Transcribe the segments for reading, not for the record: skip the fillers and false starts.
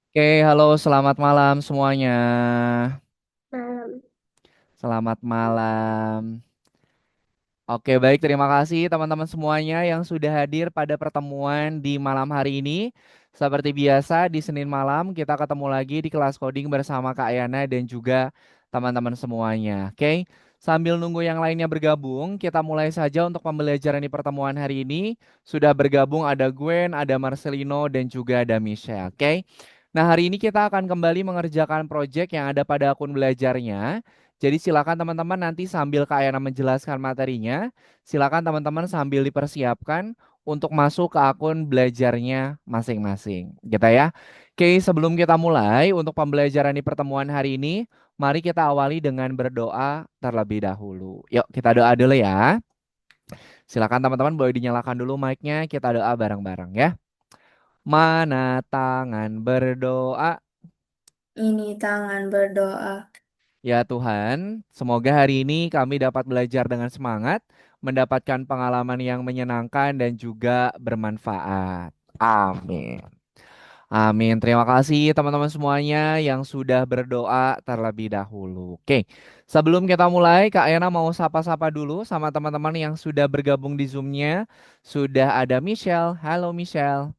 Oke, halo, selamat malam semuanya. Malam. Selamat malam. Oke, baik, terima kasih teman-teman semuanya yang sudah hadir pada pertemuan di malam hari ini. Seperti biasa, di Senin malam kita ketemu lagi di kelas coding bersama Kak Yana dan juga teman-teman semuanya. Oke, sambil nunggu yang lainnya bergabung, kita mulai saja untuk pembelajaran di pertemuan hari ini. Sudah bergabung ada Gwen, ada Marcelino, dan juga ada Michelle. Oke, nah hari ini kita akan kembali mengerjakan proyek yang ada pada akun belajarnya. Jadi silakan teman-teman nanti sambil Kak Yana menjelaskan materinya, silakan teman-teman sambil dipersiapkan untuk masuk ke akun belajarnya masing-masing. Gitu ya. Oke, sebelum kita mulai untuk pembelajaran di pertemuan hari ini, mari kita awali dengan berdoa terlebih dahulu. Yuk, kita doa dulu ya. Silakan teman-teman boleh dinyalakan dulu mic-nya, kita doa bareng-bareng ya. Mana tangan berdoa. Ini tangan berdoa. Ya Tuhan, semoga hari ini kami dapat belajar dengan semangat, mendapatkan pengalaman yang menyenangkan dan juga bermanfaat. Amin. Amin. Terima kasih teman-teman semuanya yang sudah berdoa terlebih dahulu. Oke, sebelum kita mulai, Kak Ena mau sapa-sapa dulu sama teman-teman yang sudah bergabung di Zoom-nya. Sudah ada Michelle. Halo Michelle.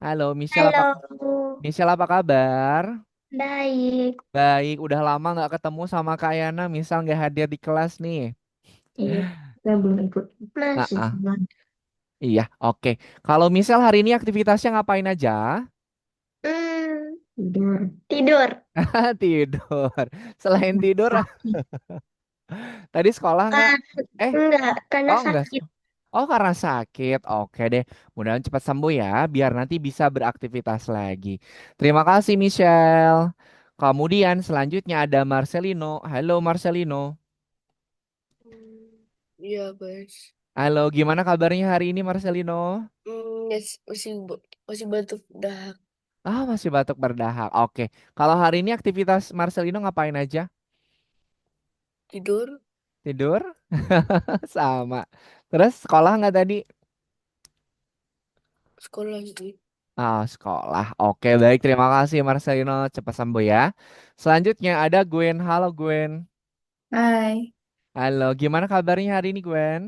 Halo Michelle, Halo, Michelle apa kabar? baik. Baik, udah lama nggak ketemu sama Kak Yana, misal nggak hadir di kelas nih. Iya, saya belum ikut Ah, masuk. ah. Iya, oke. Kalau misal hari ini aktivitasnya ngapain aja? Tidur. Tidur. Tidur. Selain tidur, Sakit. tadi sekolah nggak? Ah, Eh, enggak, karena oh enggak. sakit. Oh, karena sakit. Oke deh. Mudah-mudahan cepat sembuh ya, biar nanti bisa beraktivitas lagi. Terima kasih, Michelle. Kemudian selanjutnya ada Marcelino. Halo, Marcelino. Iya, guys. Halo, gimana kabarnya hari ini, Marcelino? Yes, masih batuk dahak. Ah, masih batuk berdahak. Oke. Kalau hari ini aktivitas Marcelino ngapain aja? Tidur, Tidur? Sama. Terus sekolah nggak tadi? sekolah sih. Ah, sekolah. Oke, baik. Terima kasih Marcelino. Cepat sembuh ya. Selanjutnya ada Gwen. Halo Gwen. Hai, Halo, gimana kabarnya hari ini Gwen?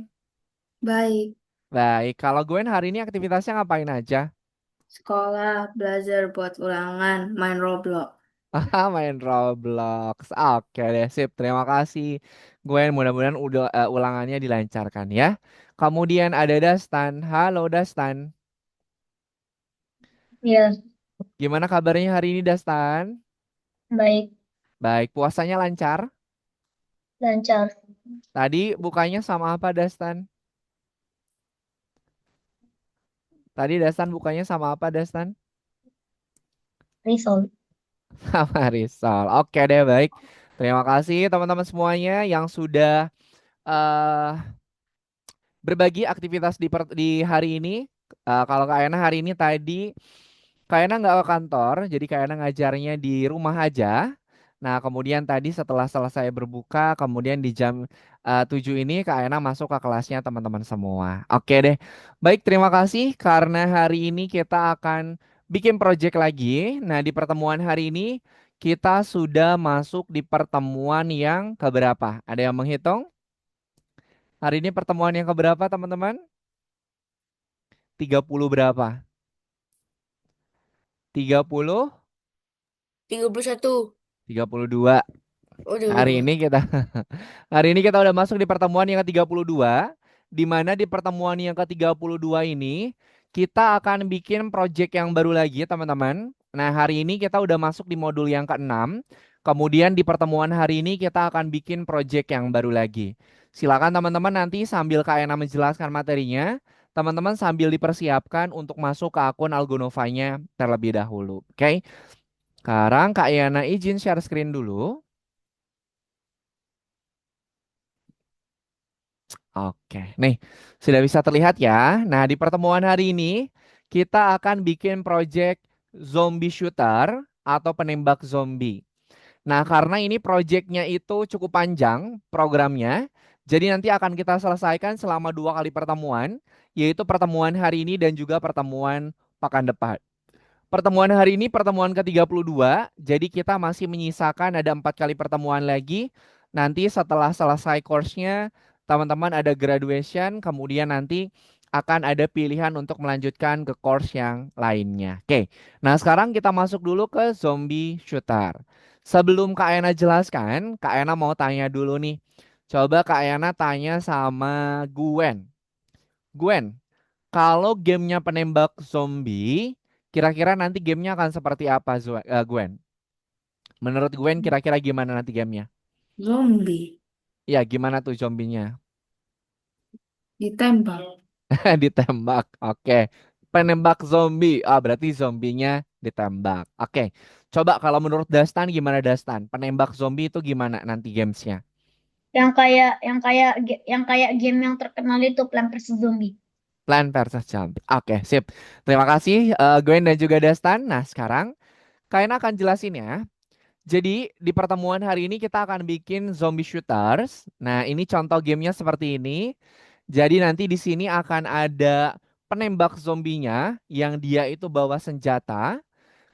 baik. Baik. Kalau Gwen hari ini aktivitasnya ngapain aja? Sekolah, belajar buat ulangan, main Roblox. Ah, main Roblox. Oke deh, sip. Terima kasih Gwen. Mudah-mudahan udah ulangannya dilancarkan ya. Kemudian ada Dastan. Halo Dastan. Iya, Gimana kabarnya hari ini, Dastan? baik, Baik, puasanya lancar. lancar. Tadi bukanya sama apa, Dastan? Tadi Dastan bukanya sama apa, Dastan? Risol. Sama risol. Oke deh, baik. Terima kasih teman-teman semuanya yang sudah eh berbagi aktivitas di hari ini. Kalau Kak Ena hari ini tadi Kak Ena nggak ke kantor, jadi Kak Ena ngajarnya di rumah aja. Nah, kemudian tadi setelah selesai berbuka, kemudian di jam 7 ini Kak Ena masuk ke kelasnya teman-teman semua. Oke deh. Baik, terima kasih karena hari ini kita akan bikin project lagi. Nah, di pertemuan hari ini kita sudah masuk di pertemuan yang keberapa? Ada yang menghitung? Hari ini pertemuan yang keberapa, teman-teman? 30 berapa? 30? 31. 32. Oh, dulu Hari dua. ini kita hari ini kita udah masuk di pertemuan yang ke-32, di mana di pertemuan yang ke-32 ini kita akan bikin project yang baru lagi, teman-teman. Nah, hari ini kita udah masuk di modul yang ke-6. Kemudian di pertemuan hari ini kita akan bikin project yang baru lagi. Silakan teman-teman nanti sambil Kak Ena menjelaskan materinya, teman-teman sambil dipersiapkan untuk masuk ke akun Algonovanya terlebih dahulu. Oke? Sekarang Kak Yana izin share screen dulu. Oke, nih sudah bisa terlihat ya. Nah, di pertemuan hari ini kita akan bikin project zombie shooter atau penembak zombie. Nah, karena ini projectnya itu cukup panjang programnya, jadi nanti akan kita selesaikan selama 2 kali pertemuan, yaitu pertemuan hari ini dan juga pertemuan pekan depan. Pertemuan hari ini pertemuan ke-32, jadi kita masih menyisakan ada 4 kali pertemuan lagi. Nanti setelah selesai course-nya, teman-teman ada graduation, kemudian nanti akan ada pilihan untuk melanjutkan ke course yang lainnya. Oke, nah sekarang kita masuk dulu ke zombie shooter. Sebelum Kak Ena jelaskan, Kak Ena mau tanya dulu nih. Coba Kak Ena tanya sama Gwen. Gwen, kalau gamenya penembak zombie, kira-kira nanti gamenya akan seperti apa, Gwen? Menurut Gwen, kira-kira gimana nanti gamenya? Zombie. Ya, gimana tuh zombinya? Ditembak. Ditembak. Oke. Penembak zombie. Ah, berarti zombinya ditembak. Oke. Coba kalau menurut Dastan gimana Dastan? Penembak zombie itu gimana nanti gamesnya? Yang kayak game yang terkenal itu Plant vs Zombie. Plan versus zombie. Oke, sip. Terima kasih Gwen dan juga Dastan. Nah, sekarang kalian akan jelasin ya. Jadi di pertemuan hari ini kita akan bikin zombie shooters. Nah, ini contoh gamenya seperti ini. Jadi nanti di sini akan ada penembak zombinya yang dia itu bawa senjata.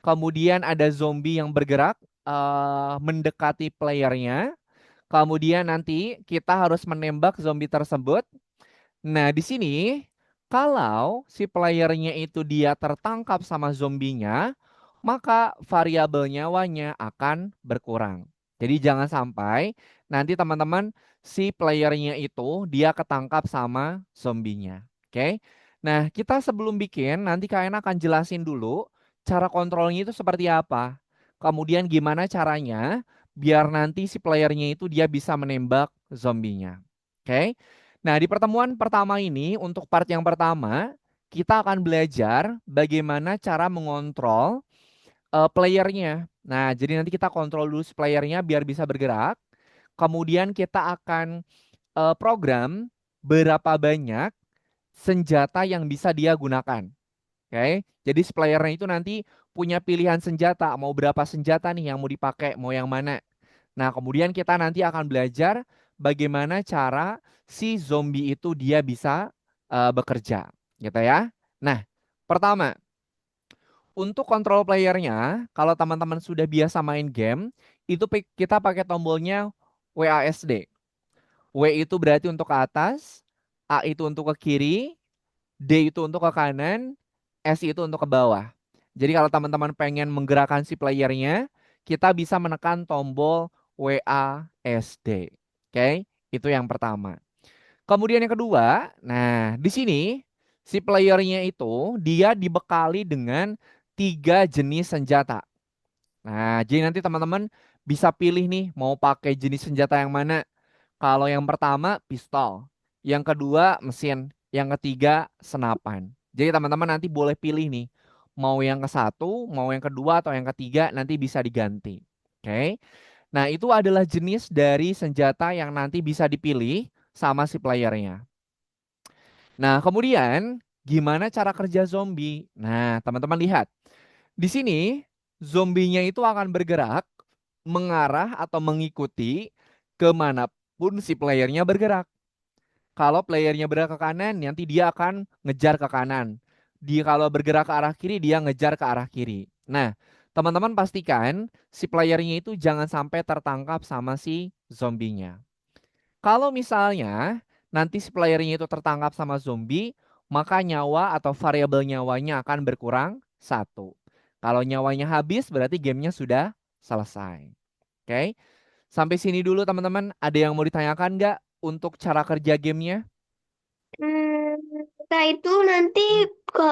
Kemudian ada zombie yang bergerak mendekati playernya. Kemudian nanti kita harus menembak zombie tersebut. Nah, di sini kalau si playernya itu dia tertangkap sama zombinya, maka variabel nyawanya akan berkurang. Jadi jangan sampai nanti teman-teman si playernya itu dia ketangkap sama zombinya. Oke. Nah, kita sebelum bikin nanti kalian akan jelasin dulu cara kontrolnya itu seperti apa. Kemudian gimana caranya biar nanti si playernya itu dia bisa menembak zombinya. Oke. Nah, di pertemuan pertama ini, untuk part yang pertama, kita akan belajar bagaimana cara mengontrol playernya. Nah, jadi nanti kita kontrol dulu si playernya biar bisa bergerak. Kemudian kita akan program berapa banyak senjata yang bisa dia gunakan. Oke, jadi si playernya itu nanti punya pilihan senjata, mau berapa senjata nih yang mau dipakai, mau yang mana. Nah, kemudian kita nanti akan belajar bagaimana cara si zombie itu dia bisa bekerja, gitu ya. Nah, pertama, untuk kontrol playernya, kalau teman-teman sudah biasa main game, itu kita pakai tombolnya WASD. W itu berarti untuk ke atas, A itu untuk ke kiri, D itu untuk ke kanan, S itu untuk ke bawah. Jadi kalau teman-teman pengen menggerakkan si playernya, kita bisa menekan tombol WASD. Oke, itu yang pertama. Kemudian yang kedua, nah di sini si playernya itu dia dibekali dengan 3 jenis senjata. Nah, jadi nanti teman-teman bisa pilih nih mau pakai jenis senjata yang mana. Kalau yang pertama pistol, yang kedua mesin, yang ketiga senapan. Jadi teman-teman nanti boleh pilih nih, mau yang ke satu, mau yang kedua atau yang ketiga nanti bisa diganti. Oke. Nah, itu adalah jenis dari senjata yang nanti bisa dipilih sama si playernya. Nah, kemudian gimana cara kerja zombie? Nah, teman-teman lihat. Di sini zombinya itu akan bergerak mengarah atau mengikuti kemanapun si playernya bergerak. Kalau playernya bergerak ke kanan, nanti dia akan ngejar ke kanan. Dia kalau bergerak ke arah kiri, dia ngejar ke arah kiri. Nah, teman-teman pastikan si playernya itu jangan sampai tertangkap sama si zombinya. Kalau misalnya nanti si playernya itu tertangkap sama zombie, maka nyawa atau variabel nyawanya akan berkurang 1. Kalau nyawanya habis, berarti gamenya sudah selesai. Oke, sampai sini dulu teman-teman. Ada yang mau ditanyakan nggak untuk cara kerja gamenya? Hmm, Nah itu nanti ke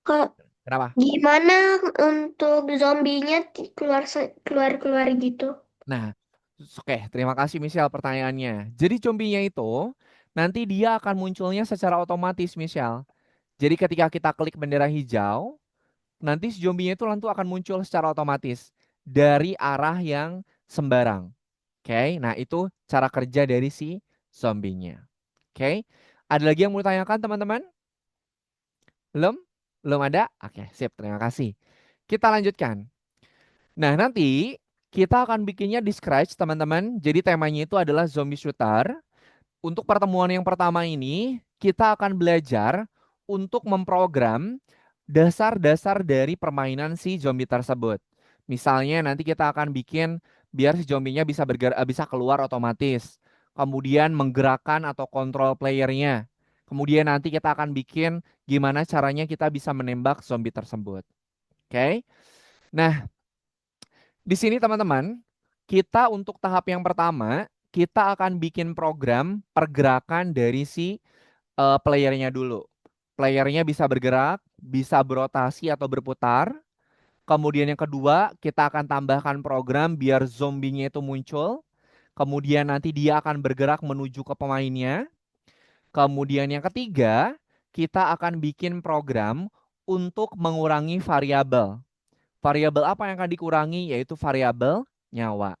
ke Kenapa? gimana untuk zombinya keluar keluar gitu? Nah, oke, terima kasih Michelle pertanyaannya. Jadi zombinya itu nanti dia akan munculnya secara otomatis, Michelle. Jadi ketika kita klik bendera hijau, nanti si zombinya itu tentu akan muncul secara otomatis dari arah yang sembarang. Oke, nah itu cara kerja dari si zombinya. Oke, ada lagi yang mau ditanyakan teman-teman? Belum? Belum ada? Oke, sip, terima kasih. Kita lanjutkan. Nah, nanti kita akan bikinnya di Scratch, teman-teman. Jadi temanya itu adalah zombie shooter. Untuk pertemuan yang pertama ini, kita akan belajar untuk memprogram dasar-dasar dari permainan si zombie tersebut. Misalnya nanti kita akan bikin biar si zombinya bisa bergerak, bisa keluar otomatis. Kemudian menggerakkan atau kontrol playernya. Kemudian nanti kita akan bikin gimana caranya kita bisa menembak zombie tersebut. Oke? Nah, di sini teman-teman, kita untuk tahap yang pertama, kita akan bikin program pergerakan dari si playernya dulu. Playernya bisa bergerak, bisa berotasi atau berputar. Kemudian yang kedua, kita akan tambahkan program biar zombinya itu muncul. Kemudian nanti dia akan bergerak menuju ke pemainnya. Kemudian yang ketiga, kita akan bikin program untuk mengurangi variabel. Variabel apa yang akan dikurangi? Yaitu variabel nyawa.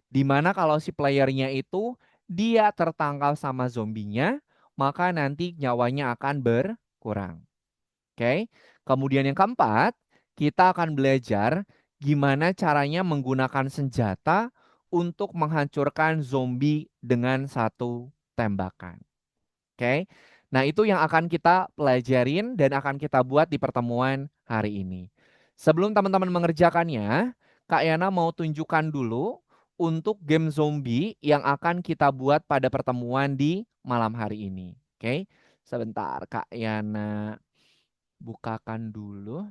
Dimana kalau si playernya itu dia tertangkal sama zombinya, maka nanti nyawanya akan berkurang. Oke. Kemudian yang keempat, kita akan belajar gimana caranya menggunakan senjata untuk menghancurkan zombie dengan satu tembakan. Oke. Nah, itu yang akan kita pelajarin dan akan kita buat di pertemuan hari ini. Sebelum teman-teman mengerjakannya, Kak Yana mau tunjukkan dulu untuk game zombie yang akan kita buat pada pertemuan di malam hari ini. Oke. Sebentar, Kak Yana bukakan dulu.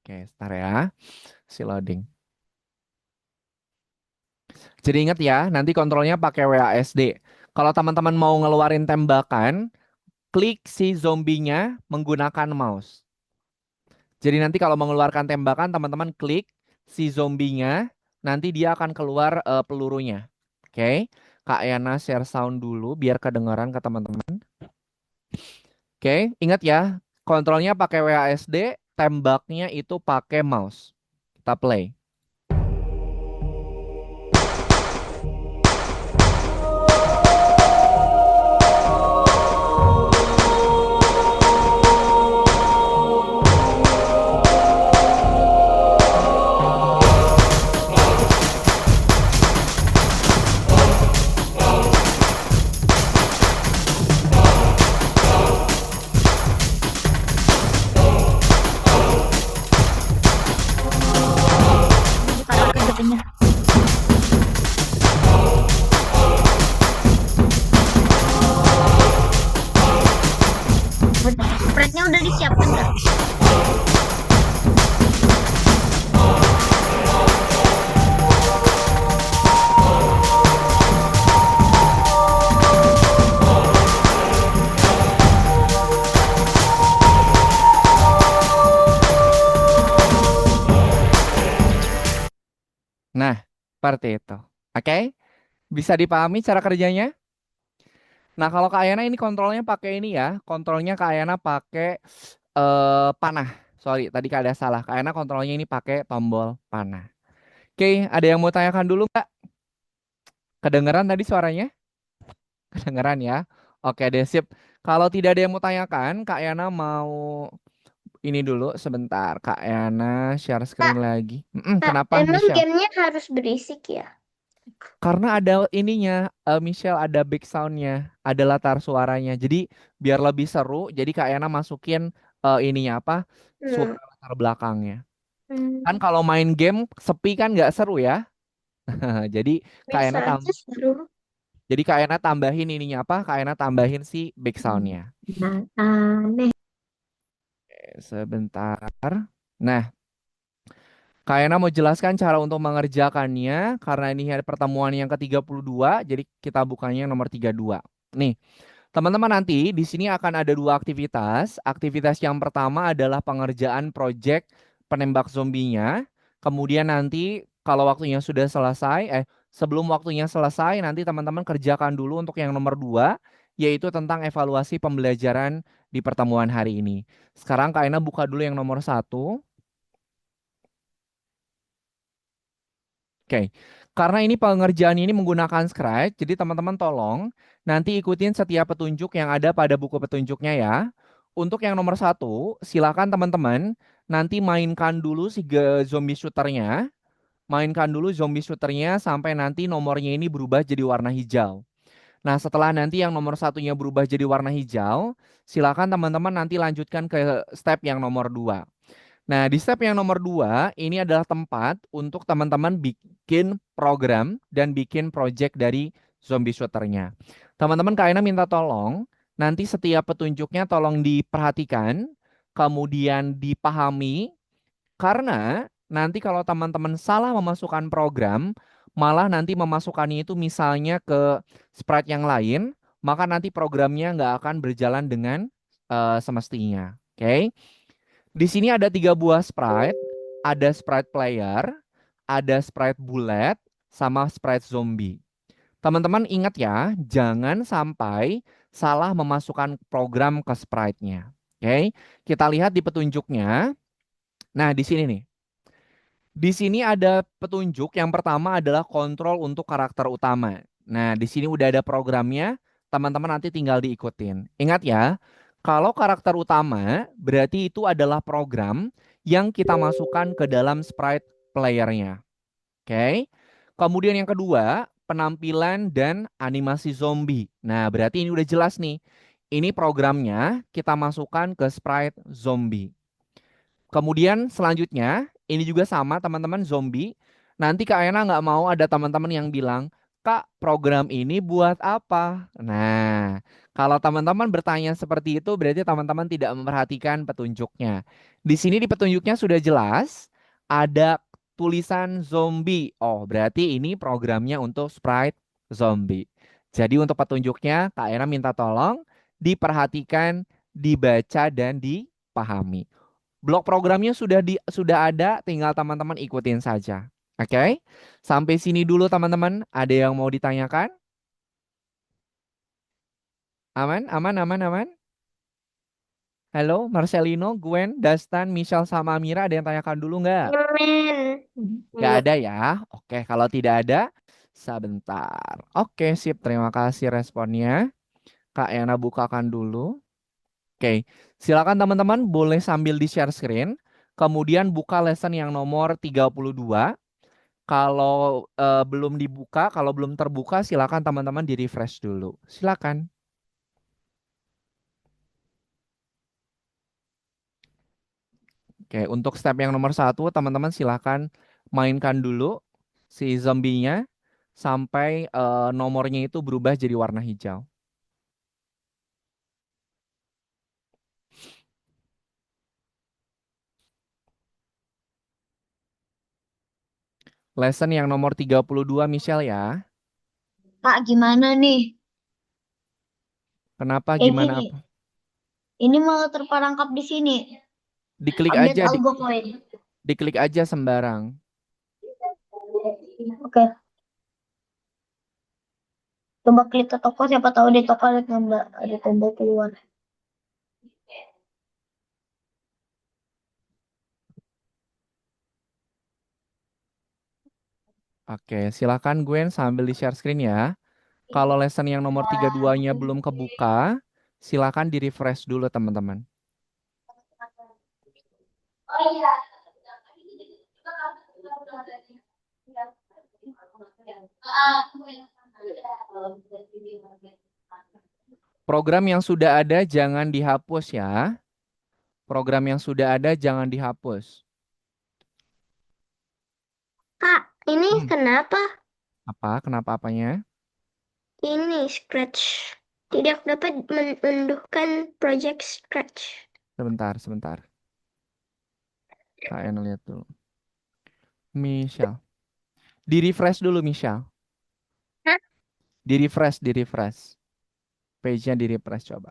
Oke, sebentar ya. Si loading. Jadi ingat ya, nanti kontrolnya pakai WASD. Kalau teman-teman mau ngeluarin tembakan, klik si zombinya menggunakan mouse. Jadi nanti kalau mengeluarkan tembakan, teman-teman klik si zombinya, nanti dia akan keluar pelurunya. Oke, Kak Yana share sound dulu biar kedengaran ke teman-teman. Oke, ingat ya, kontrolnya pakai WASD, tembaknya itu pakai mouse. Kita play. Bukan katanya. Spreadnya udah disiapkan nggak? Nah, seperti itu. Oke, bisa dipahami cara kerjanya? Nah, kalau Kak Ayana ini kontrolnya pakai ini ya. Kontrolnya Kak Ayana pakai panah. Sorry, tadi Kak ada salah. Kak Ayana kontrolnya ini pakai tombol panah. Oke, ada yang mau tanyakan dulu Kak? Kedengeran tadi suaranya? Kedengeran ya? Oke deh, sip. Kalau tidak ada yang mau tanyakan, Kak Ayana mau ini dulu sebentar. Kak Ayana share screen Kak, lagi. Kak, Kenapa, emang Michelle? gamenya harus berisik ya? Karena ada ininya, Michelle ada back soundnya, ada latar suaranya. Jadi biar lebih seru, jadi Kak Yana masukin ininya apa? Hmm. Suara latar belakangnya. Kan Hmm. kalau main game sepi kan nggak seru ya. Jadi Kak Bisa Yana aja seru. jadi Kak Yana tambahin ininya apa? Kak Yana tambahin si back soundnya. Nah, aneh. Sebentar. Nah, Kak Yana mau jelaskan cara untuk mengerjakannya karena ini hari pertemuan yang ke-32, jadi kita bukanya yang nomor 32. Nih, teman-teman nanti di sini akan ada dua aktivitas. Aktivitas yang pertama adalah pengerjaan proyek penembak zombinya. Kemudian nanti kalau waktunya sudah selesai, sebelum waktunya selesai, nanti teman-teman kerjakan dulu untuk yang nomor dua, yaitu tentang evaluasi pembelajaran di pertemuan hari ini. Sekarang Kak Ena buka dulu yang nomor satu. Oke, karena ini pengerjaan ini menggunakan Scratch, jadi teman-teman tolong nanti ikutin setiap petunjuk yang ada pada buku petunjuknya ya. untuk yang nomor satu, silakan teman-teman nanti mainkan dulu si zombie shooternya. Mainkan dulu zombie shooternya sampai nanti nomornya ini berubah jadi warna hijau. Nah, setelah nanti yang nomor satunya berubah jadi warna hijau, silakan teman-teman nanti lanjutkan ke step yang nomor dua. Nah, di step yang nomor dua, ini adalah tempat untuk teman-teman bikin program dan bikin project dari zombie shooternya. Teman-teman, Kak Aina minta tolong, nanti setiap petunjuknya tolong diperhatikan, kemudian dipahami, karena nanti kalau teman-teman salah memasukkan program, malah nanti memasukkannya itu misalnya ke sprite yang lain, maka nanti programnya nggak akan berjalan dengan semestinya. Oke? Di sini ada 3 buah sprite, ada sprite player, ada sprite bullet, sama sprite zombie. Teman-teman ingat ya, jangan sampai salah memasukkan program ke sprite-nya. Oke, kita lihat di petunjuknya. Nah, di sini nih. Di sini ada petunjuk. Yang pertama adalah kontrol untuk karakter utama. Nah, di sini udah ada programnya. Teman-teman nanti tinggal diikutin. Ingat ya, kalau karakter utama berarti itu adalah program yang kita masukkan ke dalam sprite playernya. Oke. Kemudian yang kedua, penampilan dan animasi zombie. Nah, berarti ini udah jelas nih. Ini programnya kita masukkan ke sprite zombie. Kemudian selanjutnya, ini juga sama teman-teman zombie. Nanti Kak Ena nggak mau ada teman-teman yang bilang, Kak, program ini buat apa? Nah, kalau teman-teman bertanya seperti itu, berarti teman-teman tidak memperhatikan petunjuknya. Di sini di petunjuknya sudah jelas, ada tulisan zombie. Oh, berarti ini programnya untuk sprite zombie. Jadi untuk petunjuknya, Kak Ena minta tolong diperhatikan, dibaca, dan dipahami. Blok programnya sudah ada, tinggal teman-teman ikutin saja. Oke? Sampai sini dulu teman-teman. Ada yang mau ditanyakan? Aman, aman, aman, aman. Halo, Marcelino, Gwen, Dastan, Michelle, sama Amira. Ada yang tanyakan dulu nggak? Amin. Nggak ada ya? Oke, kalau tidak ada, sebentar. Oke, sip. Terima kasih responnya. Kak Yana bukakan dulu. Oke, silakan teman-teman boleh sambil di-share screen. Kemudian buka lesson yang nomor 32. Kalau belum dibuka, kalau belum terbuka, silakan teman-teman di-refresh dulu. Silakan. Oke, untuk step yang nomor satu, teman-teman silakan mainkan dulu si zombinya sampai nomornya itu berubah jadi warna hijau. Lesson yang nomor 32, Michelle ya. Kak, gimana nih? Kenapa, gimana Ini, apa? ini malah terperangkap di sini. Diklik Update aja, algo coin. diklik aja sembarang. Oke, coba klik ke toko. Siapa tahu di toko ada tombol keluar. Oke, silakan Gwen sambil di-share screen ya. Kalau lesson yang nomor 32-nya belum kebuka, silakan di-refresh dulu teman-teman. Oh iya. Program yang sudah ada jangan dihapus ya. Program yang sudah ada jangan dihapus. Kak, ini Hmm, kenapa? apa? Kenapa apanya? Ini Scratch. Tidak dapat menunduhkan project Scratch. Sebentar, sebentar. Kalian lihat dulu. Michelle. Di-refresh dulu, Michelle. Hah? Di-refresh, di-refresh. Page-nya di-refresh coba.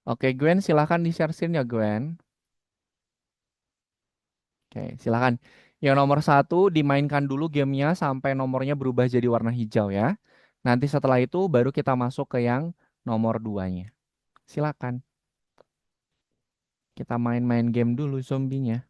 Oke, Gwen, silakan di-share screen ya, Gwen. Oke, silakan. Yang nomor satu, dimainkan dulu gamenya sampai nomornya berubah jadi warna hijau ya. Nanti setelah itu baru kita masuk ke yang nomor duanya. Silakan. Kita main-main game dulu zombinya.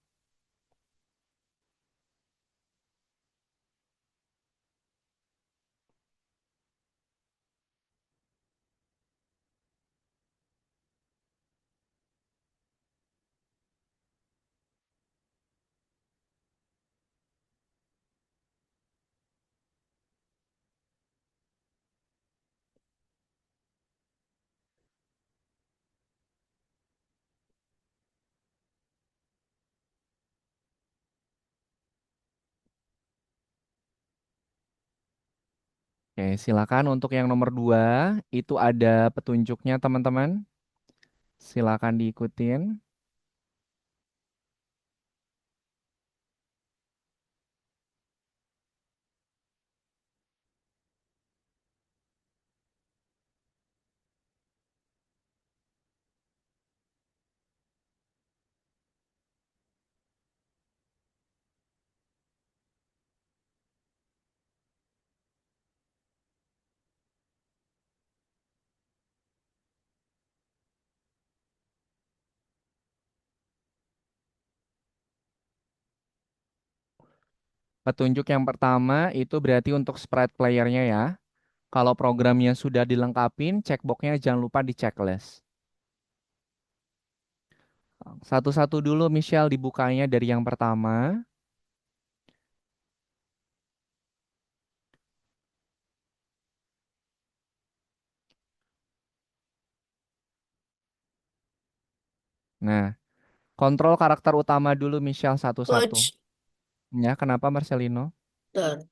Oke, silakan untuk yang nomor 2 itu ada petunjuknya teman-teman. Silakan diikutin. Petunjuk yang pertama itu berarti untuk sprite playernya ya. Kalau programnya sudah dilengkapin, checkboxnya jangan lupa di checklist. Satu-satu dulu Michelle dibukanya dari yang pertama. Nah, kontrol karakter utama dulu Michelle satu-satu. Coach, Ya, kenapa Marcelino? bentar.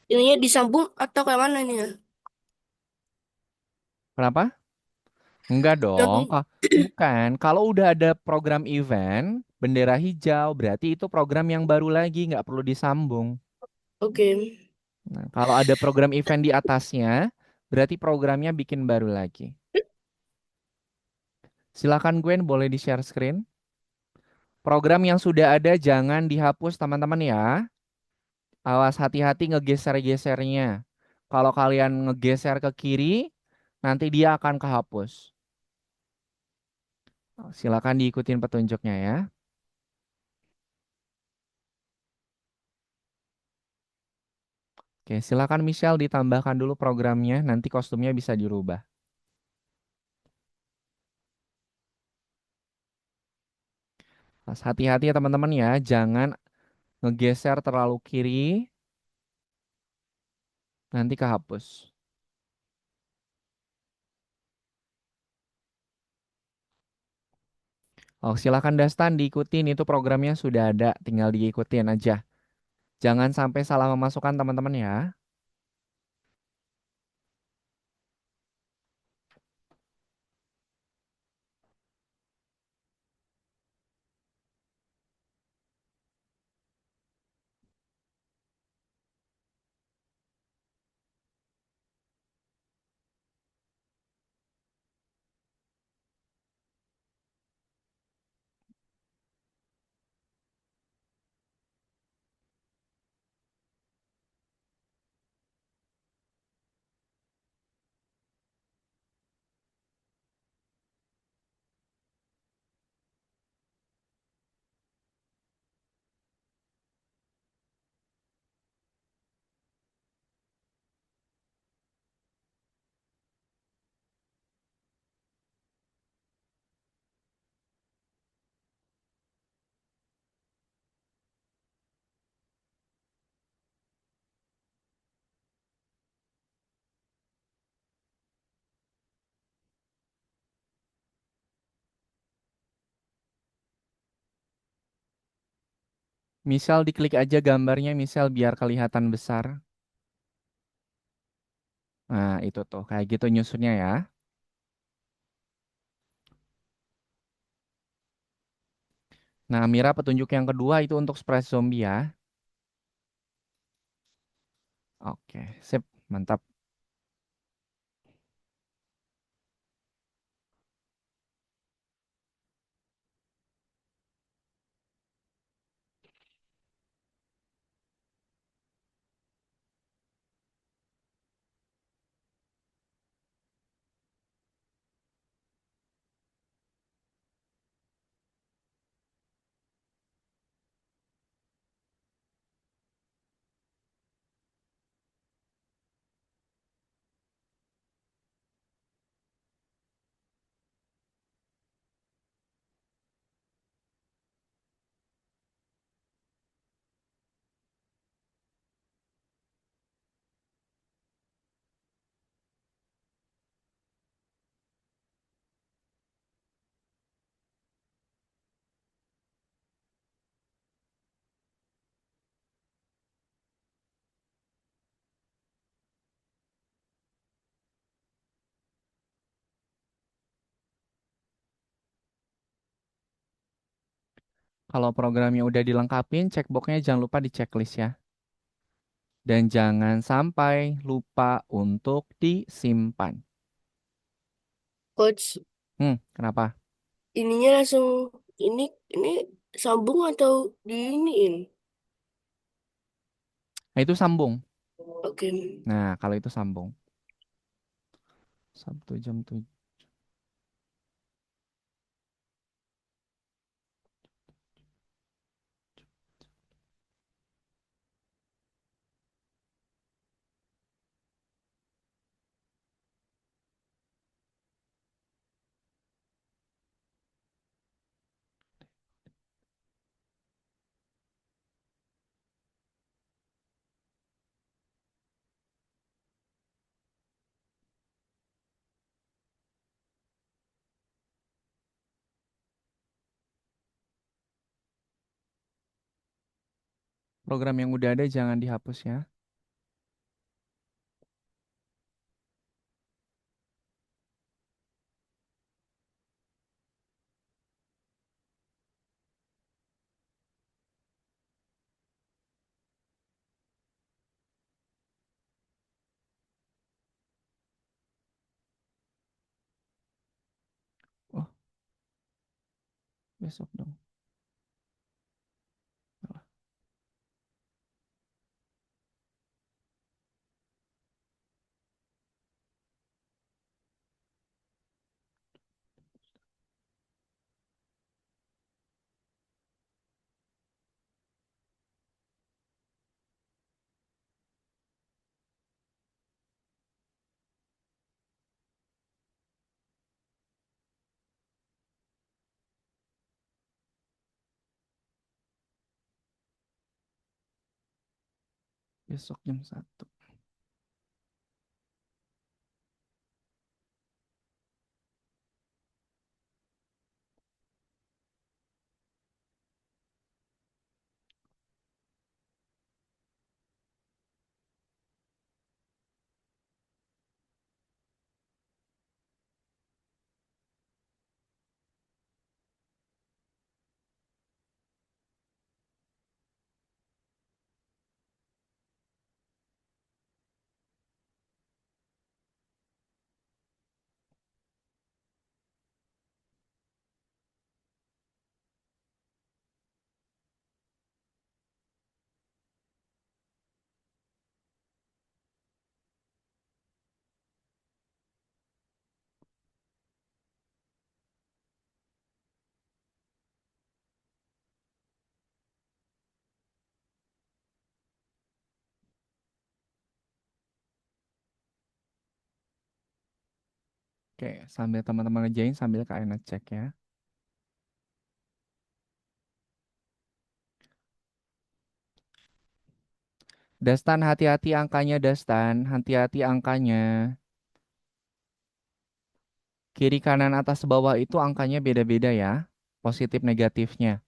Ininya disambung atau kayak mana nih ya? Kenapa? Enggak dong. Nyambung. Bukan. Kalau udah ada program event, bendera hijau, berarti itu program yang baru lagi, nggak perlu disambung. Oke. Nah, kalau ada program event di atasnya, berarti programnya bikin baru lagi. Silakan Gwen, boleh di-share screen. Program yang sudah ada jangan dihapus teman-teman ya. Awas hati-hati ngegeser-gesernya. Kalau kalian ngegeser ke kiri, nanti dia akan kehapus. Silakan diikutin petunjuknya ya. Oke, silakan Michelle ditambahkan dulu programnya, nanti kostumnya bisa dirubah. Pas hati-hati ya teman-teman ya, jangan ngegeser terlalu kiri, nanti kehapus. Oh, silakan Dastan diikutin, itu programnya sudah ada, tinggal diikutin aja. Jangan sampai salah memasukkan teman-teman ya. Misal diklik aja gambarnya, misal biar kelihatan besar. Nah, itu tuh, kayak gitu nyusunnya ya. Nah, Mira petunjuk yang kedua itu untuk splash zombie ya. Oke, sip, mantap. Kalau programnya udah dilengkapin, checkboxnya jangan lupa di checklist ya. Dan jangan sampai lupa untuk disimpan. Coach, Kenapa? ininya langsung ini sambung atau diiniin? Nah, itu sambung. Oke. Nah, kalau itu sambung. Sabtu jam 7. Program yang udah ada jangan dihapus ya. Oh, besok dong. Salah. Besok jam 1. Oke, sambil teman-teman ngerjain, sambil Kak Ena cek ya. Dastan, hati-hati angkanya, Dastan. Hati-hati angkanya. Kiri, kanan, atas, bawah itu angkanya beda-beda ya. Positif, negatifnya.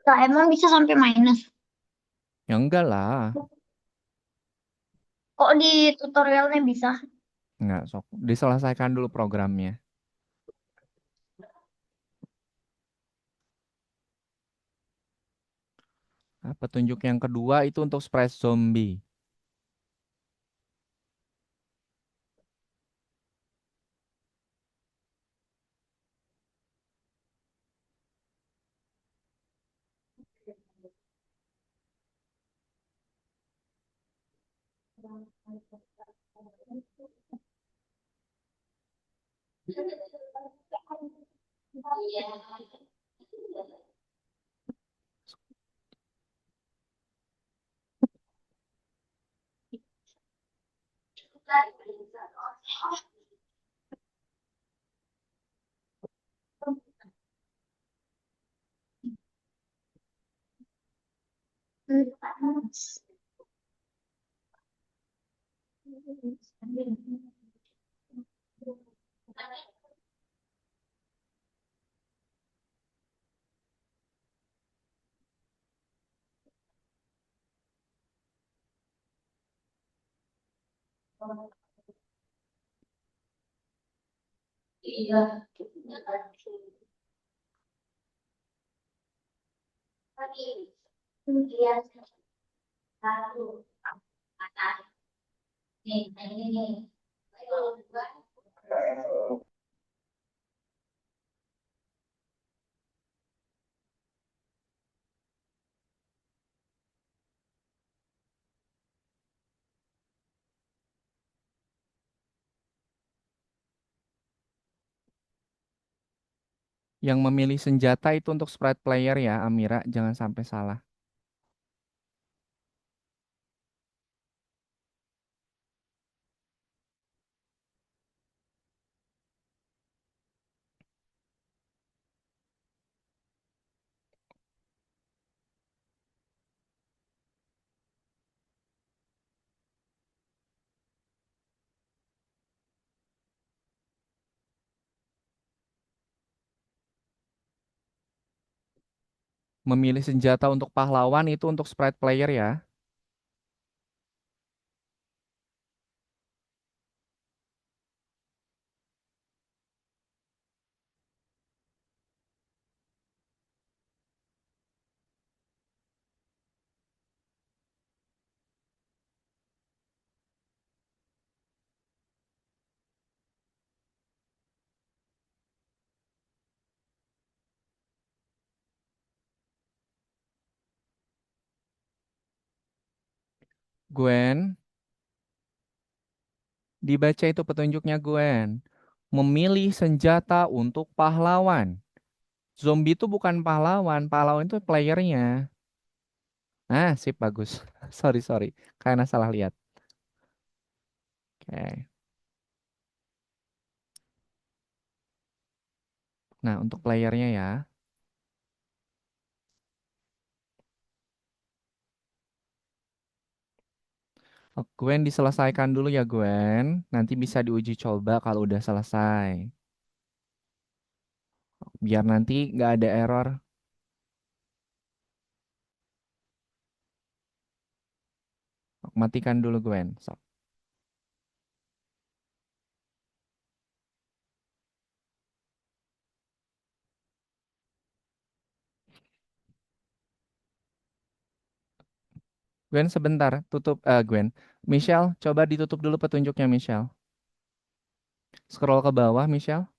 Lah, emang bisa sampai minus. Ya enggak lah. Kok di tutorialnya bisa? Enggak, sok. Diselesaikan dulu programnya. Nah, petunjuk yang kedua itu untuk sprite zombie. Iya. Iya. Satu. Nih, nah ini nih. Yang memilih senjata itu untuk sprite player ya, Amira. Jangan sampai salah. Memilih senjata untuk pahlawan itu untuk sprite player ya. Gwen, dibaca itu petunjuknya Gwen. Memilih senjata untuk pahlawan. Zombie itu bukan pahlawan, pahlawan itu playernya. Ah, sip bagus. Sorry, sorry. Karena salah lihat. Oke. Nah, untuk playernya ya. Oh, Gwen diselesaikan dulu ya Gwen. Nanti bisa diuji coba kalau udah selesai. Biar nanti nggak ada error. Matikan dulu Gwen. Sok. Gwen sebentar, tutup Gwen. Michelle, coba ditutup dulu petunjuknya Michelle. Scroll ke bawah Michelle.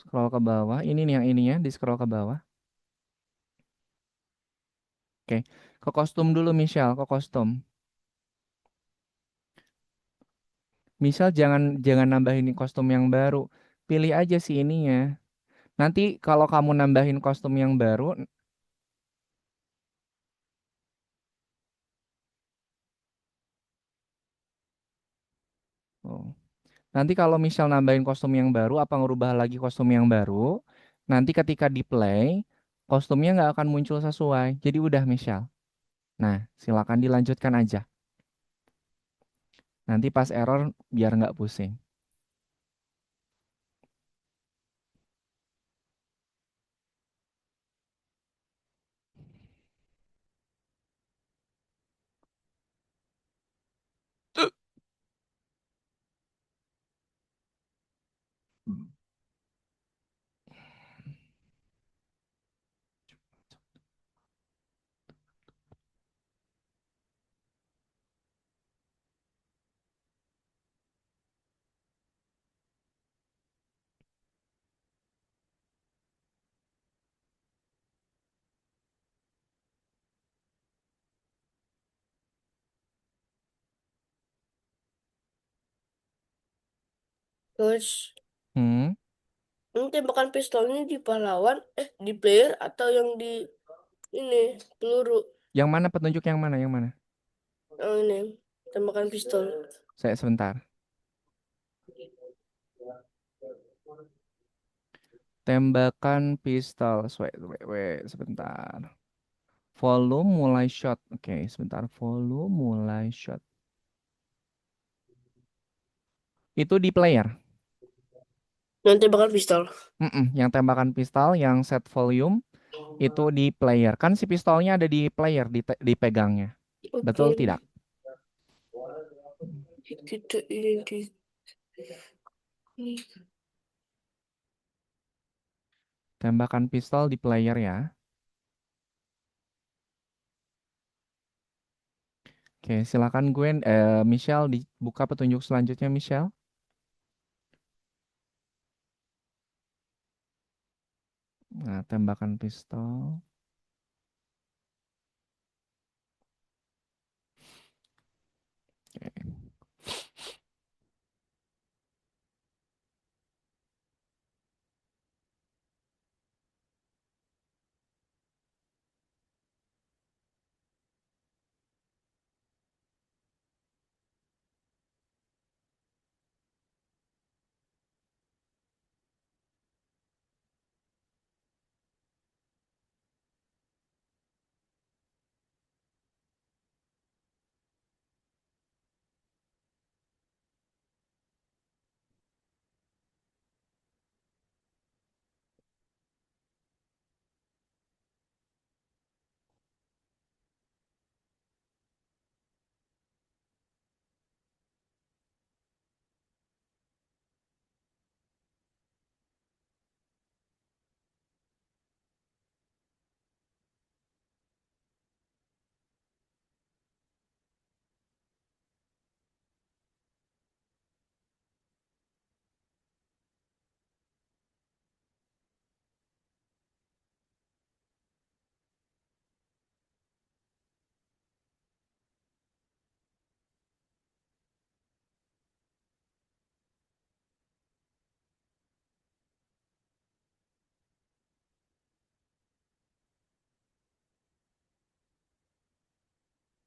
Scroll ke bawah. Ini nih yang ininya, di scroll ke bawah. Oke. Ke kostum dulu Michelle, ke kostum. Misal jangan nambahin kostum yang baru. Pilih aja sih ininya. Nanti kalau kamu nambahin kostum yang baru, oh. Nanti kalau misal nambahin kostum yang baru, apa ngerubah lagi kostum yang baru, nanti ketika di play, kostumnya nggak akan muncul sesuai. Jadi udah misal. Nah, silakan dilanjutkan aja. Nanti pas error biar nggak pusing. Terus Hmm. ini tembakan pistolnya di pahlawan, di player atau yang di ini peluru? Yang mana petunjuk yang mana? Yang mana? Yang ini tembakan pistol. Saya sebentar. Tembakan pistol. Sebentar. Volume mulai shot. Oke, sebentar. Volume mulai shot. Itu di player. Yang tembakan pistol. Yang tembakan pistol, yang set volume itu di player. Kan si pistolnya ada di player, dipegangnya. Betul Oke. tidak? Kita ini di ini. Tembakan pistol di player ya. Oke, silakan Gwen, Michelle dibuka petunjuk selanjutnya Michelle. Nah, tembakan pistol. Oke.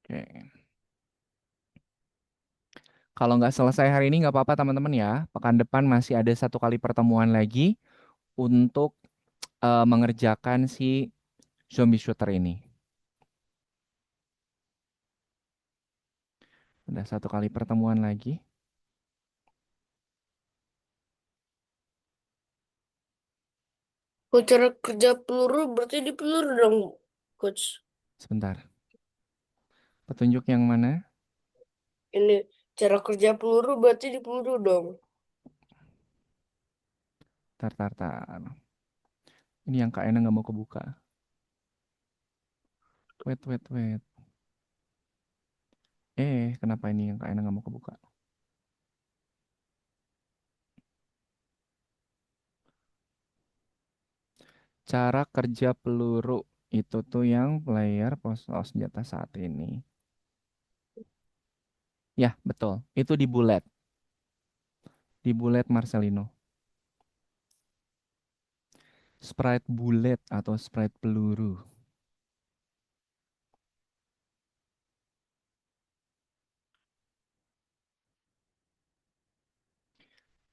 Oke. Kalau nggak selesai hari ini nggak apa-apa teman-teman ya. Pekan depan masih ada satu kali pertemuan lagi untuk mengerjakan si zombie shooter ini. Ada satu kali pertemuan lagi. Kalau cara kerja peluru berarti di peluru dong, coach. Sebentar. Petunjuk yang mana? Ini cara kerja peluru berarti di peluru dong. Tar, tar, tar. Ini yang Kak Ena nggak mau kebuka. Wait, wait, wait. Kenapa ini yang Kak Ena nggak mau kebuka? Cara kerja peluru itu tuh yang player pos senjata saat ini. Ya, betul. Itu di bullet. Di bullet Marcelino. Sprite bullet atau sprite peluru.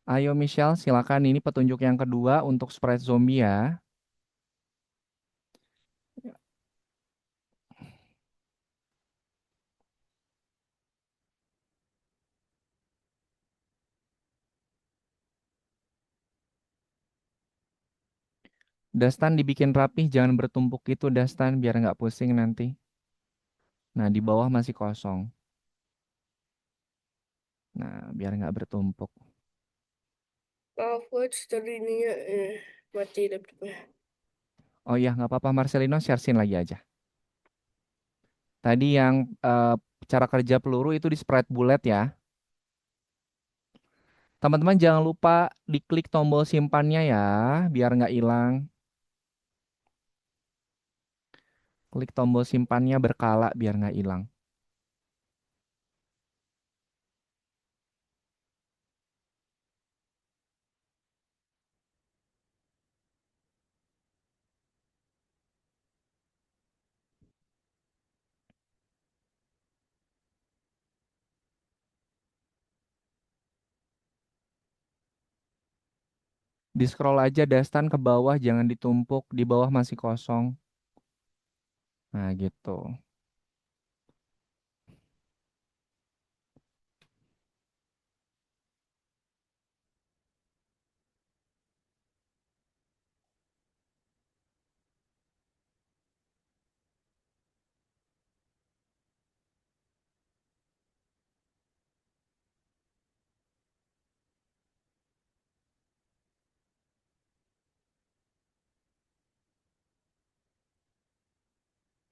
Ayo Michelle, silakan ini petunjuk yang kedua untuk sprite zombie ya. Dastan dibikin rapih, jangan bertumpuk gitu Dastan biar nggak pusing nanti. Nah, di bawah masih kosong. Nah, biar nggak bertumpuk. Maaf, coach. Tadi ininya mati laptopnya. Oh iya, nggak apa-apa Marcelino, share scene lagi aja. Tadi yang cara kerja peluru itu di sprite bullet ya. Teman-teman jangan lupa diklik tombol simpannya ya, biar nggak hilang. Klik tombol simpannya berkala biar nggak hilang. Di scroll aja Dastan ke bawah, jangan ditumpuk. Di bawah masih kosong. Nah gitu.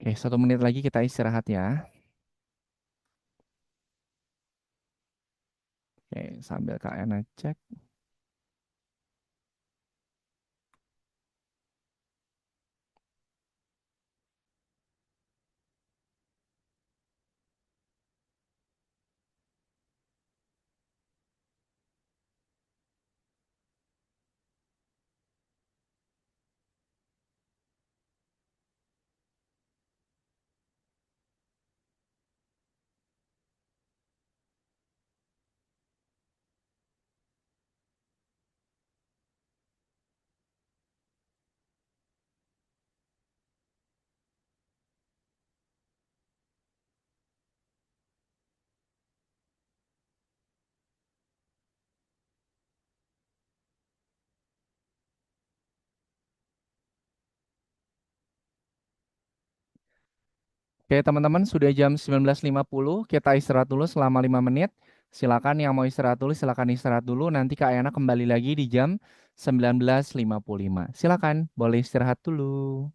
Oke, 1 menit lagi kita istirahat ya. Oke, sambil Kak Ena cek. Oke, teman-teman, sudah jam 19.50. Kita istirahat dulu selama 5 menit. Silakan yang mau istirahat dulu, silakan istirahat dulu. Nanti Kak Ena kembali lagi di jam 19.55. Silakan, boleh istirahat dulu.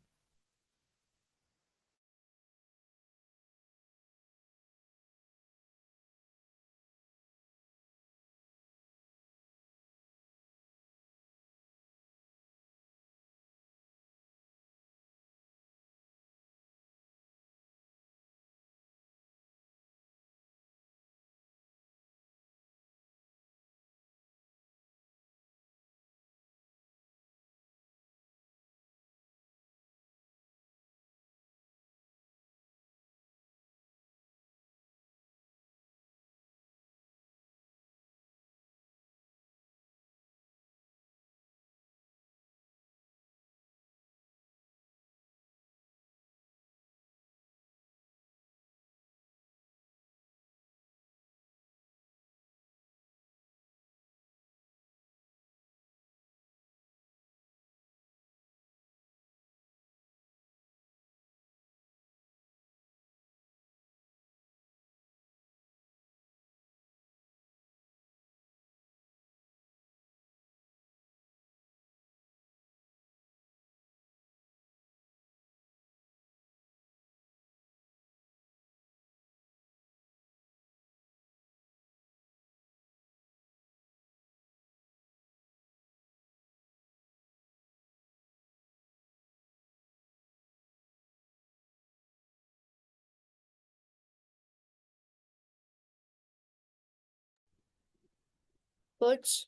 Coach.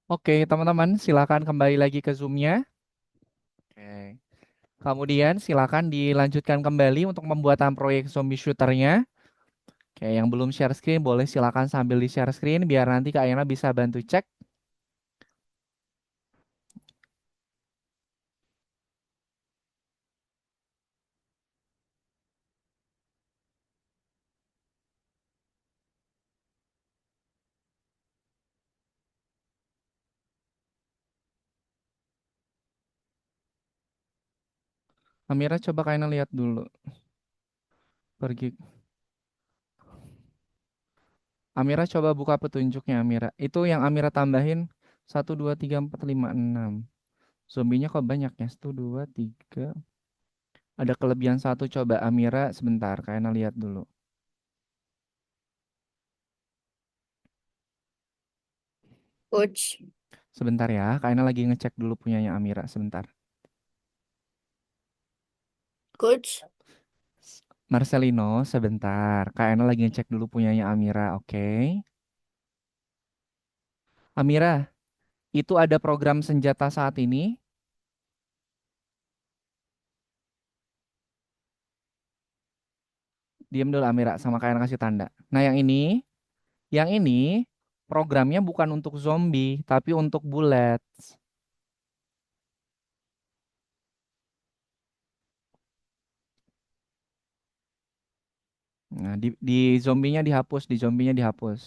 Oke, teman-teman, silakan kembali lagi ke Zoom-nya. Oke. Kemudian silakan dilanjutkan kembali untuk pembuatan proyek zombie shooter-nya. Oke, yang belum share screen boleh silakan sambil di-share screen biar nanti Kak Yana bisa bantu cek. Amira coba Kak Yana lihat dulu. Pergi. Amira coba buka petunjuknya Amira. Itu yang Amira tambahin 1, 2, 3, 4, 5, 6. Zombinya kok banyak ya? 1, 2, 3. Ada kelebihan satu. Coba Amira sebentar. Kak Yana lihat dulu. Coach, Sebentar ya. Kak Yana lagi ngecek dulu punyanya Amira. Sebentar. coach, Marcelino, sebentar. Kak Yana lagi ngecek dulu punyanya Amira. Oke. Amira, itu ada program senjata saat ini. Diam dulu Amira sama Kak Yana kasih tanda. Nah yang ini programnya bukan untuk zombie, tapi untuk bullets. Nah, di zombinya dihapus, di zombinya dihapus.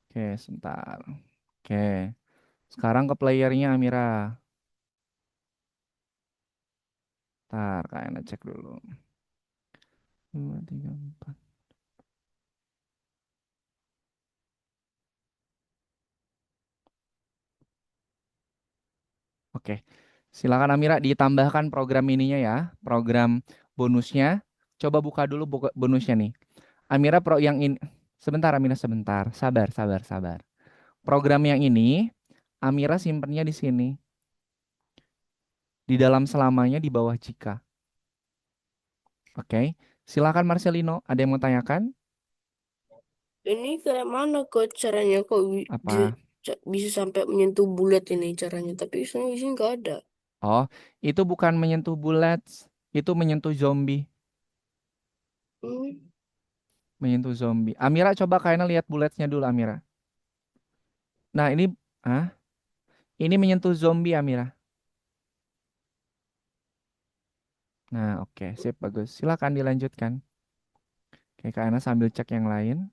Oke, sebentar. Oke, sekarang ke playernya Amira. Ntar, kayaknya cek dulu. 2, 3, 4. Oke, silakan Amira ditambahkan program ininya ya, program bonusnya. Coba buka dulu bonusnya nih. Amira pro yang ini. Sebentar Amira, sebentar. Sabar, sabar, sabar. Program yang ini Amira simpennya di sini. Di dalam selamanya di bawah jika. Oke, silakan Marcelino. Ada yang mau tanyakan? ini kayak mana coach caranya kok Apa? bisa sampai menyentuh bulat ini caranya? Tapi di sini nggak ada. Oh, itu bukan menyentuh bullets, itu menyentuh zombie. Hmm. Menyentuh zombie. Amira coba kayaknya lihat bulletsnya dulu Amira. Nah ini, ah, ini menyentuh zombie Amira. Nah oke, sip bagus. Silakan dilanjutkan. Oke, kayaknya sambil cek yang lain.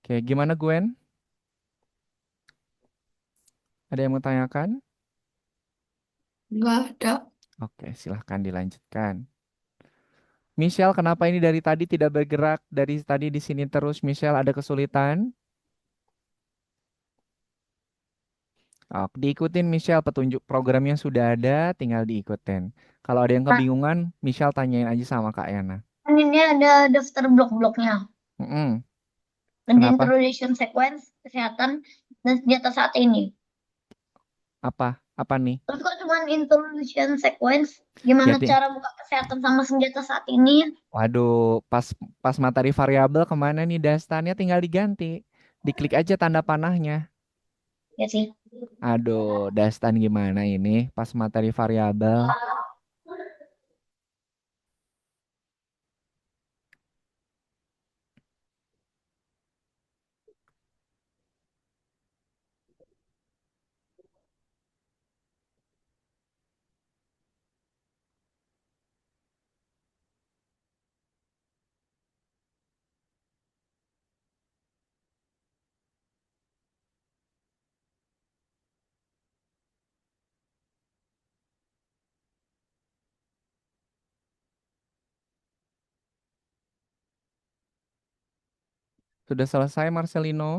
Oke, gimana Gwen? Ada yang mau tanyakan? Nggak ada. Oke, silahkan dilanjutkan. Michelle, kenapa ini dari tadi tidak bergerak? Dari tadi di sini terus, Michelle ada kesulitan? Oh, diikutin Michelle, petunjuk programnya sudah ada, tinggal diikutin. Kalau ada yang Nah, kebingungan, Michelle tanyain aja sama Kak Yana. kan ini ada daftar blok-bloknya. Mm-mm. Ada Kenapa? introduction sequence, kesehatan, dan senjata saat ini. Apa? Apa nih? Terus kok cuma introduction sequence? Gimana Ya, cara buka kesehatan sama senjata saat ini? waduh, pas pas materi variabel kemana nih dastannya tinggal diganti. Diklik aja tanda panahnya. Ya sih. Aduh, dastan gimana ini? Pas materi variabel. Sudah selesai Marcelino?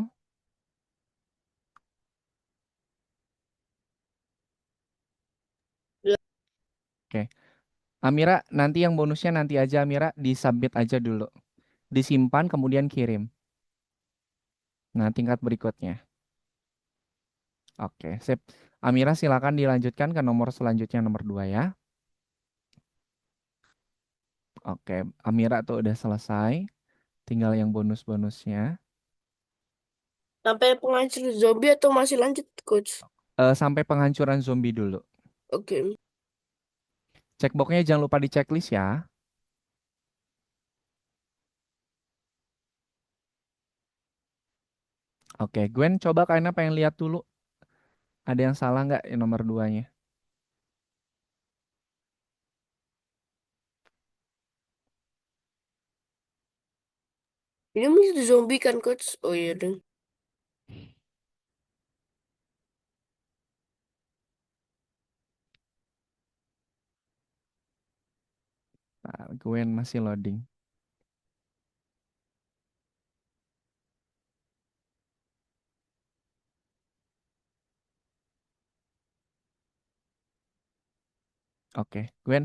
Oke. Amira, nanti yang bonusnya nanti aja Amira disubmit aja dulu. Disimpan kemudian kirim. Nah, tingkat berikutnya. Oke, sip. Amira silakan dilanjutkan ke nomor selanjutnya nomor 2 ya. Oke, Amira tuh udah selesai. Tinggal yang bonus-bonusnya. Sampai penghancur zombie atau masih lanjut, Coach? Sampai penghancuran zombie dulu. Oke. Checkboxnya jangan lupa di checklist ya. Oke, Gwen coba kayaknya pengen lihat dulu. Ada yang salah nggak yang nomor duanya? Ini mesti zombie kan, Coach? Oh iya, deng. Nah, Gwen masih loading. Oke, Gwen.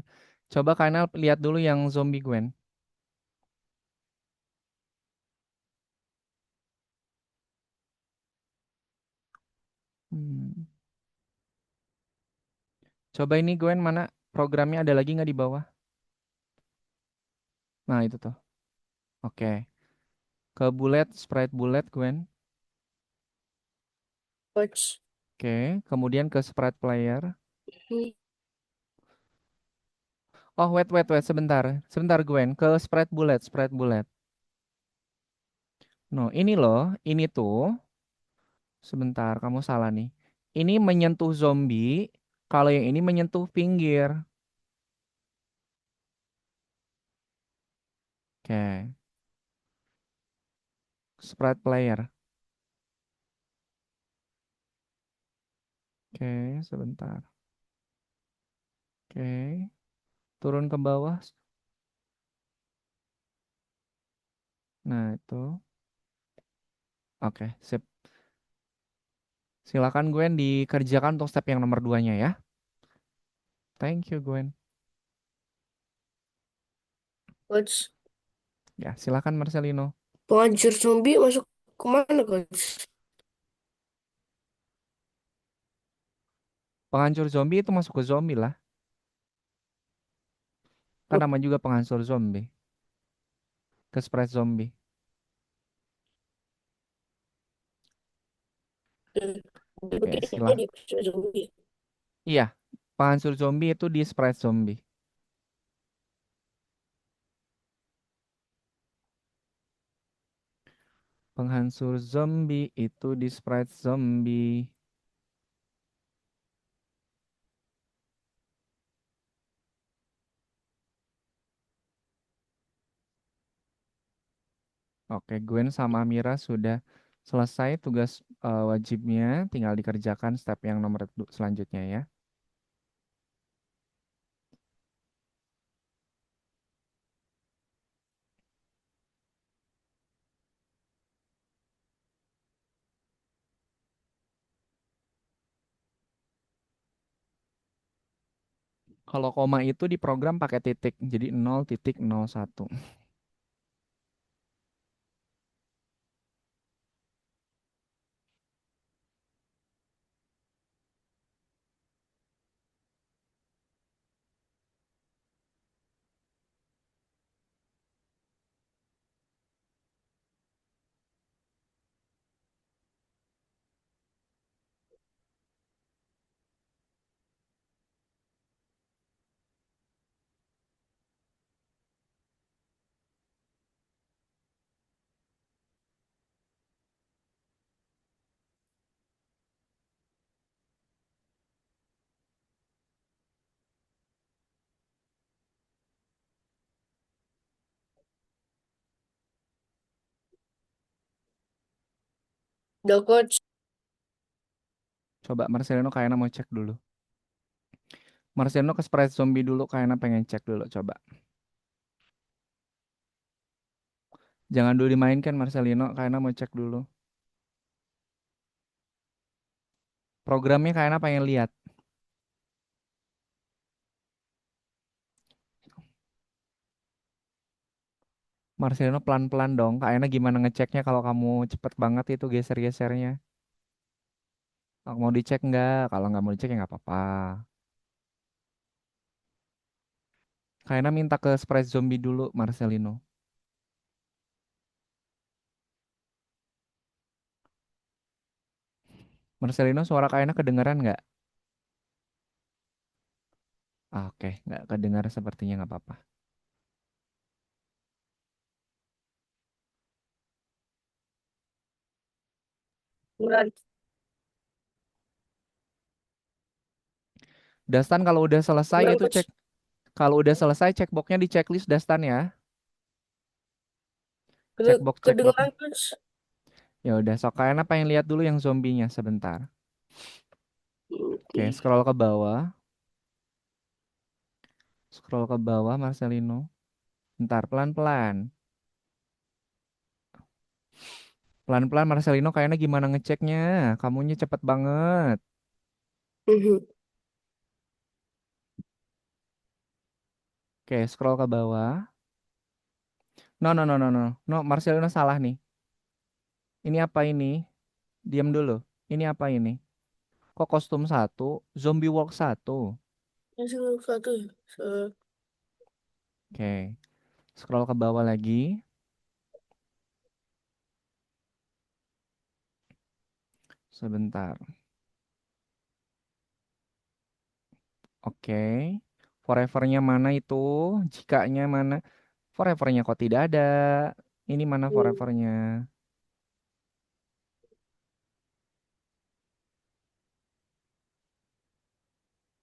Coba kayaknya lihat dulu yang zombie Gwen. Hmm. Coba ini Gwen mana programnya ada lagi nggak di bawah? Nah itu tuh. Oke. Ke bullet, sprite bullet Gwen. Coach. Oke. Kemudian ke sprite player. Hmm. Oh wait sebentar. Sebentar Gwen. Ke sprite bullet, sprite bullet. No, ini loh. Ini tuh. Sebentar, kamu salah nih. Ini menyentuh zombie. Kalau yang ini menyentuh pinggir. Oke. Sprite player. Oke, sebentar. Oke. Turun ke bawah. Nah, itu. Oke, sip. Silakan Gwen dikerjakan untuk step yang nomor duanya ya. Thank you Gwen. Coach. Ya, silakan Marcelino. Penghancur zombie masuk kemana, Coach? Penghancur zombie itu masuk ke zombie lah. Kan Loh, nama juga penghancur zombie. Ke spread zombie. eh, Oke, begini silah. di penghancur zombie. Iya, penghancur zombie itu di spread zombie. Penghancur zombie itu di spread zombie. Oke, Gwen sama Mira sudah selesai tugas wajibnya. Tinggal dikerjakan step yang nomor selanjutnya ya. Kalau koma itu diprogram pakai titik, jadi 0,01. Udah, Coach. Coba Marcelino kayaknya mau cek dulu. Marcelino ke sprite zombie dulu kayaknya pengen cek dulu coba. Jangan dulu dimainkan Marcelino kayaknya mau cek dulu. Programnya kayaknya pengen lihat. Marcelino pelan-pelan dong. Kayaknya gimana ngeceknya kalau kamu cepet banget itu geser-gesernya. Kalau mau dicek nggak? Kalau nggak mau dicek ya nggak apa-apa. Kayaknya minta ke sprite zombie dulu Marcelino. Marcelino, suara Kak Ena kedengaran nggak? Ah, oke, nggak kedengar sepertinya nggak apa-apa. Bulan. Dastan kalau udah selesai Bulan itu coach. cek, kalau udah selesai checkboxnya di checklist Dastan ya. Checkbox. Kedengeran coach. Ya udah, sok Kak Ena pengen lihat dulu yang zombinya sebentar. Oke, Oke. scroll ke bawah. Scroll ke bawah Marcelino. Bentar, pelan-pelan. Pelan-pelan Marcelino kayaknya gimana ngeceknya? Kamunya cepet banget. Mhm. Oke, scroll ke bawah. No, no, no, no, no. No, Marcelino salah nih. Ini apa ini? Diam dulu. Ini apa ini? Kok kostum satu, zombie walk satu? Masih satu. Oke, scroll ke bawah lagi. Sebentar. Oke. Forever-nya mana itu? Jikanya mana? Forever-nya kok tidak ada? Ini mana forever-nya?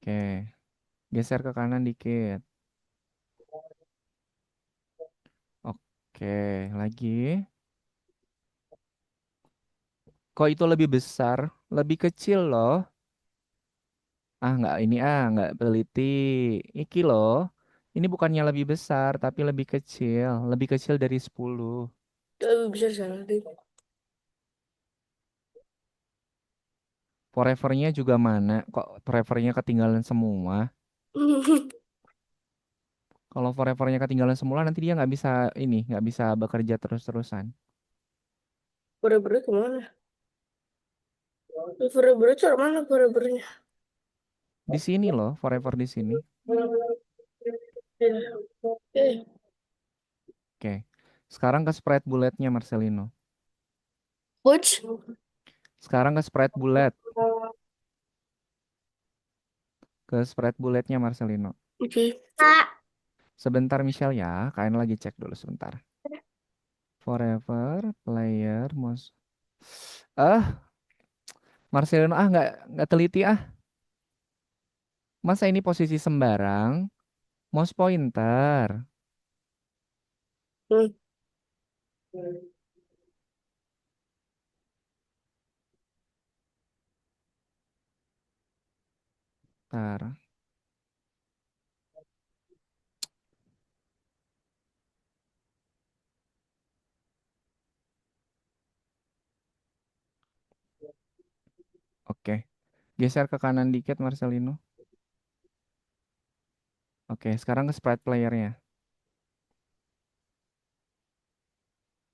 Oke, geser ke kanan dikit. Oke, lagi. Kok itu lebih besar? Lebih kecil loh. Ah, nggak teliti. Iki loh. Ini bukannya lebih besar, tapi lebih kecil. Lebih kecil dari 10. Lebih besar sana deh. Forever-nya juga mana? Kok forever-nya ketinggalan semua? Kalau forever-nya ketinggalan semua, nanti dia nggak bisa bekerja terus-terusan. Bener-bener kemana? Bener-bener cara mana bener-benernya? Di sini loh, forever di sini. Eh, Oke. Sekarang ke spread bulletnya Marcelino. coach. Sekarang ke spread bullet. Ke spread bulletnya Marcelino. Oke. Kak, Sebentar Michelle ya, kalian lagi cek dulu sebentar. Forever player mouse. Ah, Marcelino nggak teliti ah. Masa ini posisi sembarang? Mouse pointer. Hmm. Ntar. Oke. Geser ke kanan dikit Marcelino. Oke, sekarang ke sprite playernya.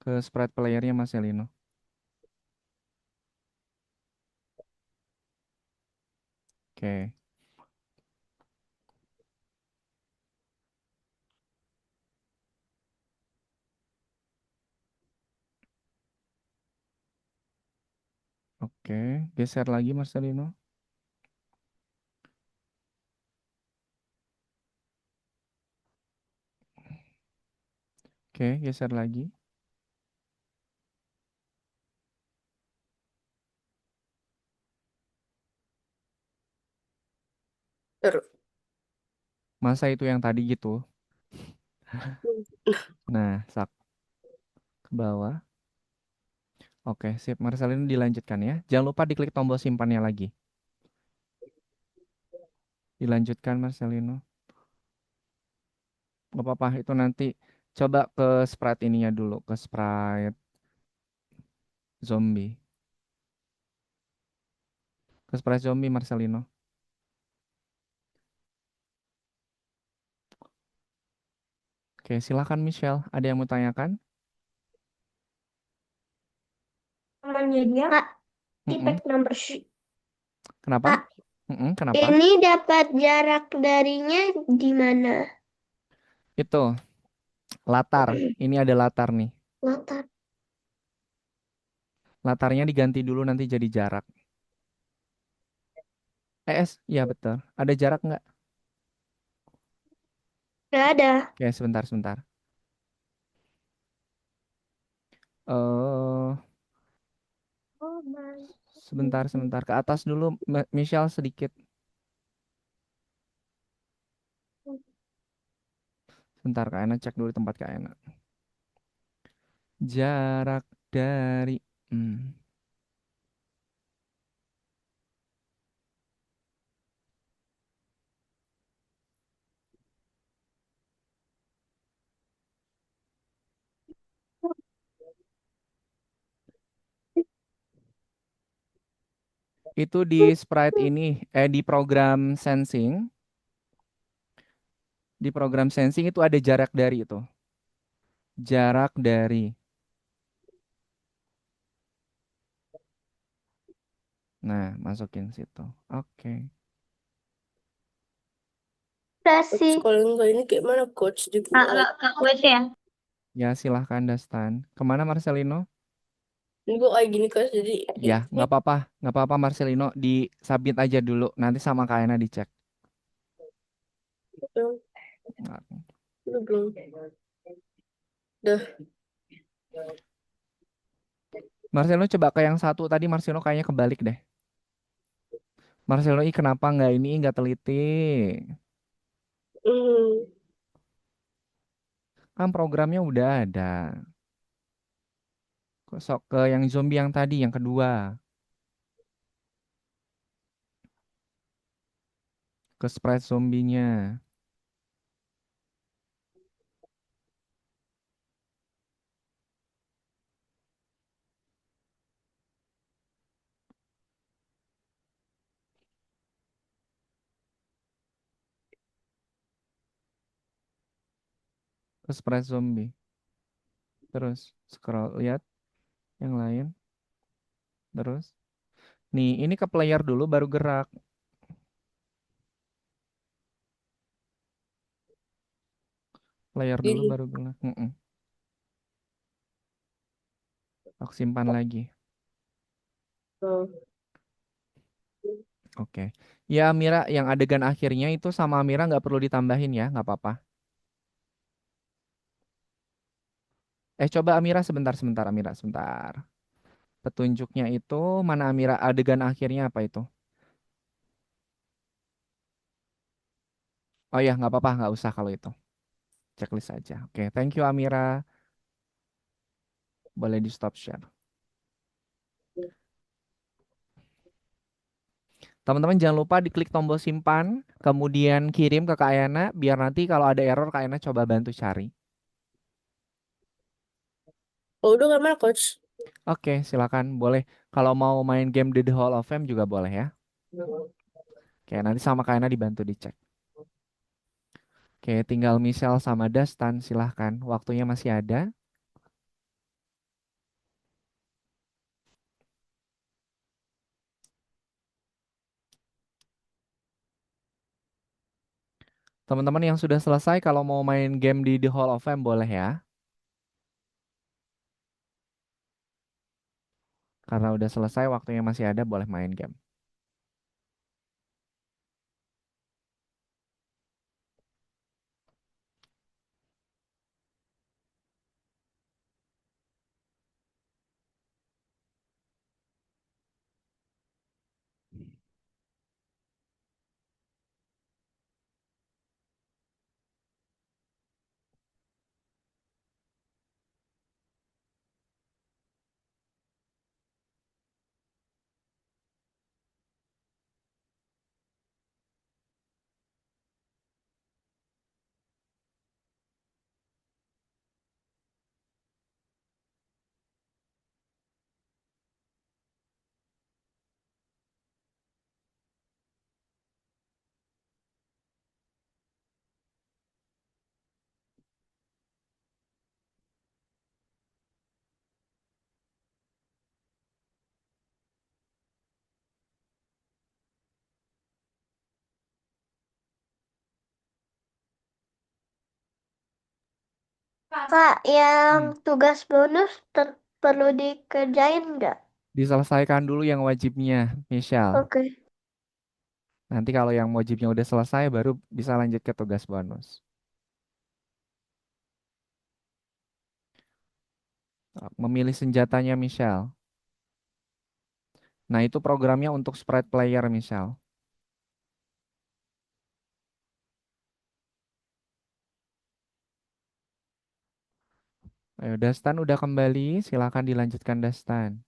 Ke sprite playernya Marcelino. Oke. Oke, geser lagi Marcelino. Oke, geser lagi. Terus. Masa itu yang tadi gitu. Nah, sak ke bawah. Oke, sip. Marcelino dilanjutkan ya. Jangan lupa diklik tombol simpannya lagi. Dilanjutkan Marcelino. Gak apa-apa, itu nanti coba ke sprite ininya dulu. Ke sprite zombie. Ke sprite zombie Marcelino. Oke, silakan Michelle. Ada yang mau tanyakan? namanya dia. Kak, Mm-mm. impact number sheet. Kenapa? Kak, Mm-mm, kenapa? ini dapat jarak darinya di mana? Itu latar. Ini ada latar nih. Latar. Latarnya diganti dulu nanti jadi jarak. Iya betul. Ada jarak nggak? Nggak ada. Oke, sebentar, sebentar. Eh, Oh my. sebentar, sebentar. Ke atas dulu, Michelle sedikit. Sebentar, Kak Ena cek dulu tempat Kak Ena. Jarak dari... Hmm. Itu di sprite ini, di program sensing. Di program sensing itu ada jarak dari itu. Jarak dari. Nah, masukin situ. Oke. Udah Coach, sih. kalau enggak ini kayak mana coach di Kak, Kak WC ya? Ya, silahkan Dastan. Kemana Marcelino? ini kok kayak gini coach jadi Ya, nggak apa-apa. Nggak apa-apa Marcelino. Di submit aja dulu. Nanti sama Kak Ena dicek. Nah, udah belum udah Marcelo coba ke yang satu tadi. Marcelo kayaknya kebalik deh. Marcelo, kenapa nggak ini nggak teliti? hmm. Kan programnya udah ada. Kok sok ke yang zombie yang tadi, yang kedua. Ke sprite zombinya. Ke sprite zombie. Terus scroll, lihat yang lain. Terus. Nih, ini ke player dulu baru gerak. Player dulu Gini. baru gerak. Aku simpan lagi. Oh. Oke. Ya, Mira, yang adegan akhirnya itu sama Mira nggak perlu ditambahin ya, nggak apa-apa. Coba Amira sebentar, sebentar, Amira, sebentar. Petunjuknya itu mana Amira adegan akhirnya apa itu? Oh ya, nggak apa-apa, nggak usah kalau itu. Checklist aja. Oke, thank you Amira. Boleh di stop share. Teman-teman jangan lupa diklik tombol simpan, kemudian kirim ke Kak Ayana, biar nanti kalau ada error Kak Ayana coba bantu cari. Oh, udah gak mana coach? Oke, silakan. Boleh. Kalau mau main game The Hall of Fame juga boleh ya. Oke, nanti sama Kak Ayana dibantu dicek. Oke, tinggal Michelle sama Dastan, silahkan. Waktunya masih ada. Teman-teman yang sudah selesai kalau mau main game di The Hall of Fame boleh ya. Karena udah selesai waktunya masih ada boleh main game. Kak, yang Hmm. tugas bonus perlu dikerjain nggak? Diselesaikan dulu yang wajibnya, Michelle. Oke. Nanti kalau yang mojibnya udah selesai baru bisa lanjut ke tugas bonus. Memilih senjatanya Michelle. Nah, itu programnya untuk sprite player Michelle. Ayo, Dastan udah kembali, silakan dilanjutkan Dastan.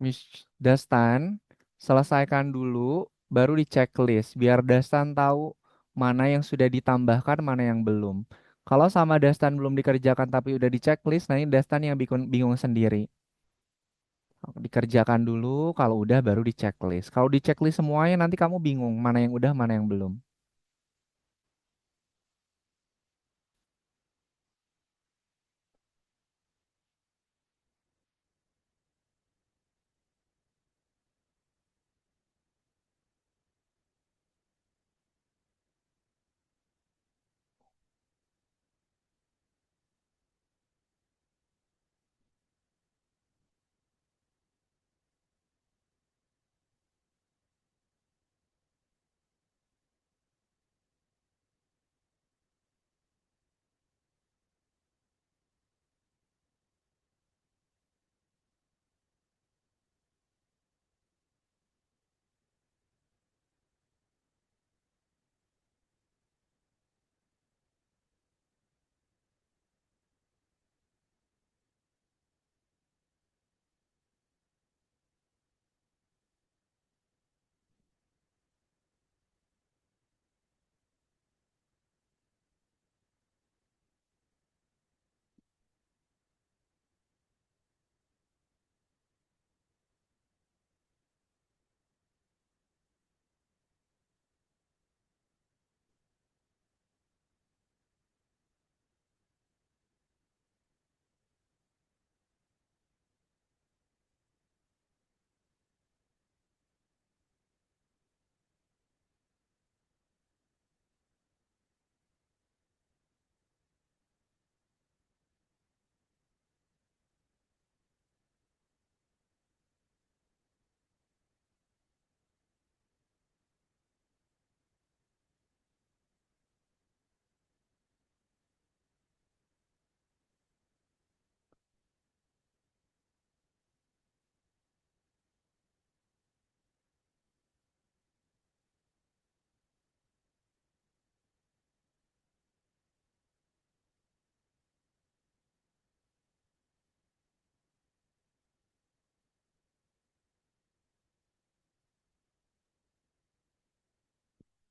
Miss Dastan, selesaikan dulu, baru di checklist, biar Dastan tahu mana yang sudah ditambahkan, mana yang belum. Kalau sama Dastan belum dikerjakan tapi udah di checklist, nanti Dastan yang bingung, bingung sendiri. Dikerjakan dulu, kalau udah baru di checklist. Kalau di checklist semuanya nanti kamu bingung mana yang udah, mana yang belum.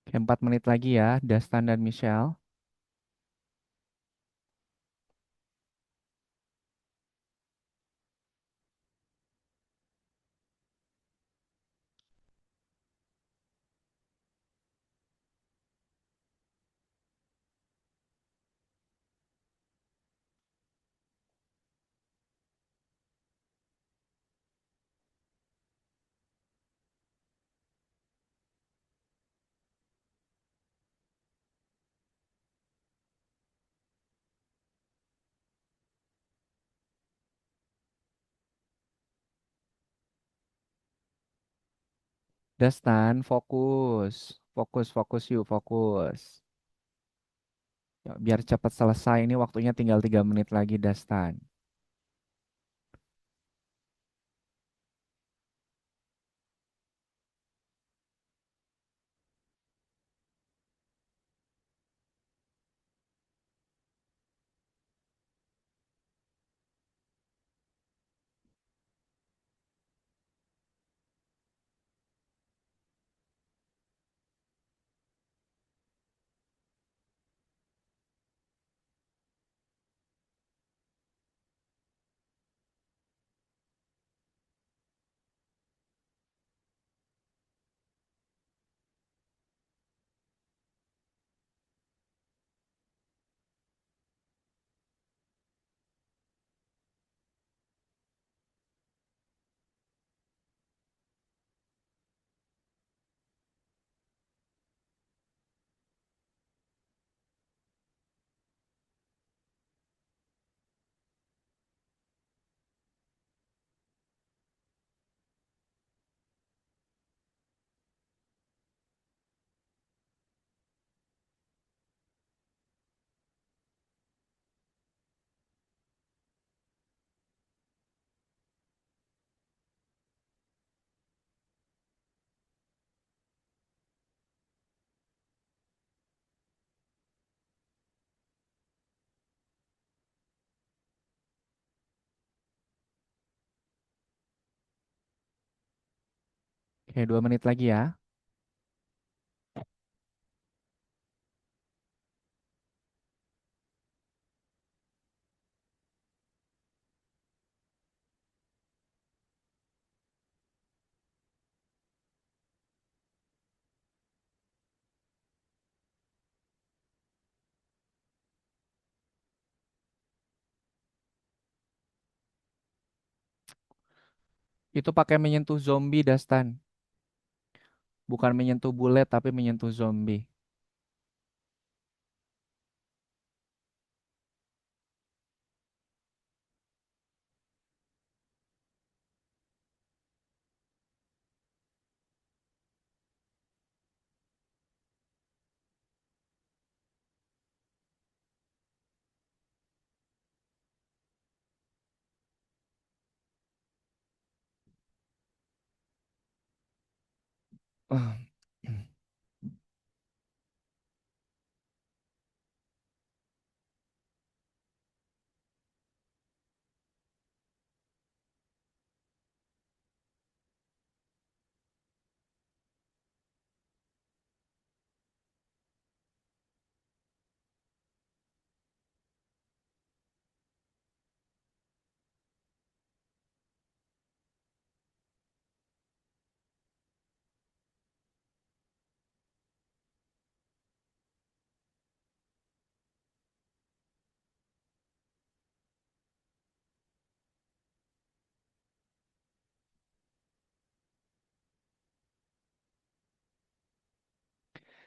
Oke, 4 menit lagi ya, Dastan dan Michelle. Dastan, fokus. Fokus, fokus yuk, fokus. Ya, biar cepat selesai, ini waktunya tinggal 3 menit lagi, Dastan. Oke, 2 menit lagi ya. Itu pakai menyentuh zombie, Dastan. Bukan menyentuh bullet, tapi menyentuh zombie.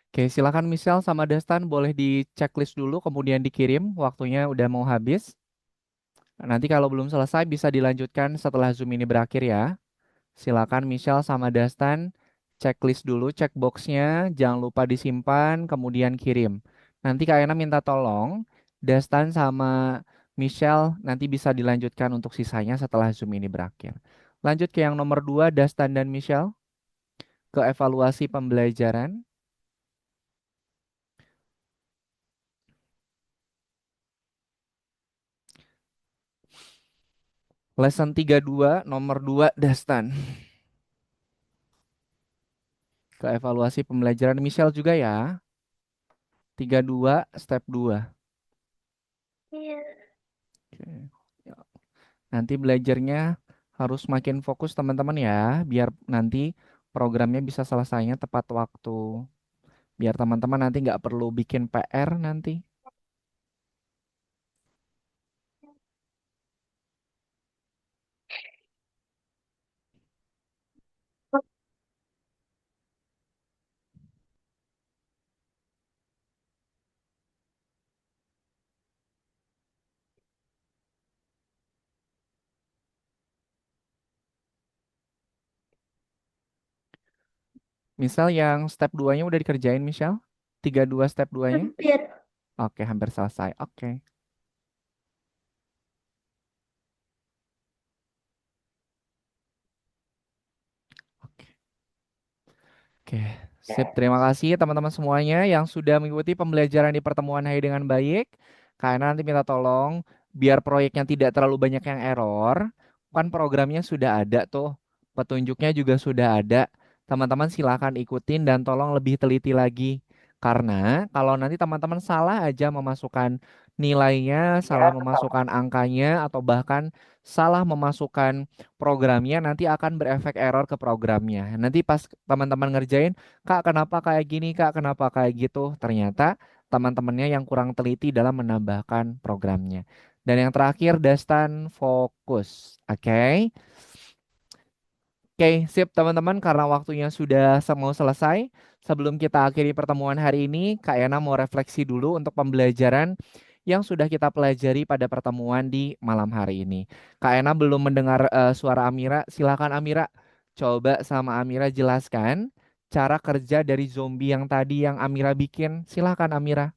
Oke, silakan Michelle sama Dastan boleh di checklist dulu, kemudian dikirim. Waktunya udah mau habis. Nanti kalau belum selesai bisa dilanjutkan setelah Zoom ini berakhir ya. Silakan Michelle sama Dastan checklist dulu, checkboxnya, jangan lupa disimpan, kemudian kirim. Nanti Kak Ena minta tolong, Dastan sama Michelle nanti bisa dilanjutkan untuk sisanya setelah Zoom ini berakhir. Lanjut ke yang nomor 2, Dastan dan Michelle, ke evaluasi pembelajaran. Lesson 32, nomor 2, Dastan. Ke evaluasi pembelajaran Michelle juga ya. 32, step 2. Iya. Oke. Ya, nanti belajarnya harus makin fokus teman-teman ya, biar nanti programnya bisa selesainya tepat waktu. Biar teman-teman nanti nggak perlu bikin PR nanti. Misal yang step 2-nya udah dikerjain, Misal? 32 step 2-nya? Hampir. Oke, hampir selesai. Oke. Oke. Oke, sip. Terima kasih teman-teman semuanya yang sudah mengikuti pembelajaran di pertemuan hari dengan baik. Karena nanti minta tolong biar proyeknya tidak terlalu banyak yang error. Kan programnya sudah ada tuh, petunjuknya juga sudah ada. Teman-teman silakan ikutin dan tolong lebih teliti lagi. Karena kalau nanti teman-teman salah aja memasukkan nilainya, salah memasukkan angkanya, atau bahkan salah memasukkan programnya nanti akan berefek error ke programnya. Nanti pas teman-teman ngerjain, Kak, kenapa kayak gini, Kak, kenapa kayak gitu? Ternyata teman-temannya yang kurang teliti dalam menambahkan programnya. Dan yang terakhir, Dastan fokus. Oke. Oke, sip teman-teman, karena waktunya sudah mau selesai. Sebelum kita akhiri pertemuan hari ini, Kak Yana mau refleksi dulu untuk pembelajaran yang sudah kita pelajari pada pertemuan di malam hari ini. Kak Yana belum mendengar suara Amira. Silakan Amira, coba sama Amira jelaskan cara kerja dari zombie yang tadi yang Amira bikin. Silakan Amira.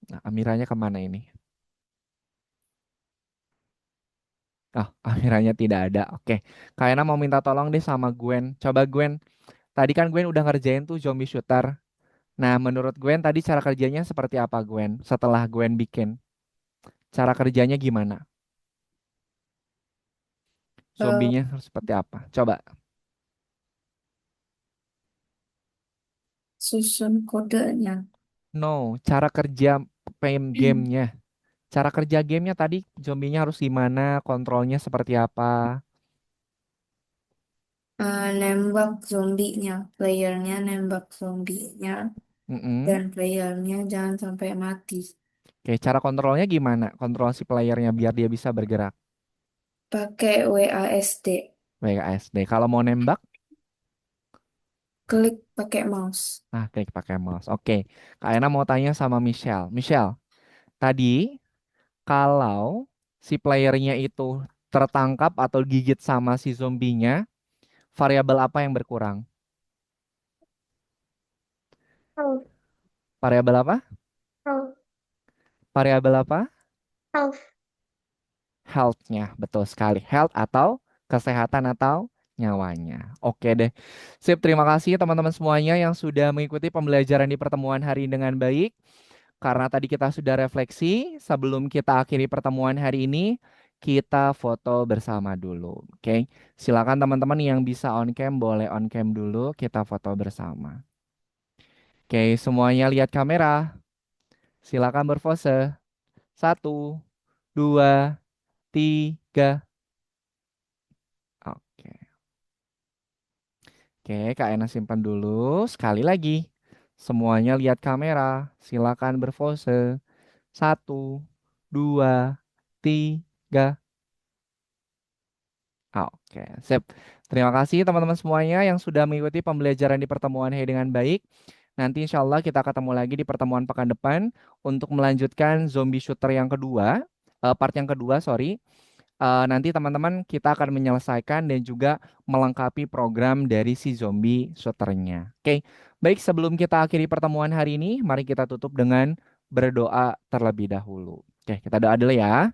Nah, Amiranya kemana ini? Oh, Amiranya tidak ada. Oke, Kak Yana mau minta tolong deh sama Gwen. Coba Gwen. Tadi kan Gwen udah ngerjain tuh zombie shooter. Nah, menurut Gwen tadi cara kerjanya seperti apa Gwen? Setelah Gwen bikin, cara kerjanya gimana? Eh, Zombinya harus seperti apa? Coba. susun kodenya. No, cara kerja gamenya. Cara kerja gamenya tadi zombinya harus gimana? Kontrolnya seperti apa? Nembak zombinya, playernya nembak zombinya, Mm-mm. dan playernya jangan sampai mati. Oke, cara kontrolnya gimana? Kontrol si playernya biar dia bisa bergerak. Pakai WASD, WASD. Kalau mau nembak, klik pakai mouse. klik pakai mouse. Oke, Kak Ena mau tanya sama Michelle. Michelle, tadi kalau si playernya itu tertangkap atau gigit sama si zombinya, variabel apa yang berkurang? Health, Variabel apa? health, Variabel apa? health. Health-nya, betul sekali. Health atau kesehatan atau nyawanya. Oke deh. Sip, terima kasih teman-teman semuanya yang sudah mengikuti pembelajaran di pertemuan hari ini dengan baik. Karena tadi kita sudah refleksi, sebelum kita akhiri pertemuan hari ini, kita foto bersama dulu. Oke, silakan teman-teman yang bisa on cam, boleh on cam dulu, kita foto bersama. Oke, semuanya lihat kamera. Silakan berpose. Satu, dua, tiga. Oke. Oke, Kak Ena simpan dulu. Sekali lagi. Semuanya lihat kamera. Silakan berpose. Satu, dua, tiga. Oke, sip. Terima kasih teman-teman semuanya yang sudah mengikuti pembelajaran di pertemuan hari dengan baik. Nanti insya Allah kita ketemu lagi di pertemuan pekan depan untuk melanjutkan zombie shooter yang kedua, part yang kedua, sorry. Nanti teman-teman kita akan menyelesaikan dan juga melengkapi program dari si zombie shooternya. Oke, baik sebelum kita akhiri pertemuan hari ini, mari kita tutup dengan berdoa terlebih dahulu. Oke, kita doa dulu ya.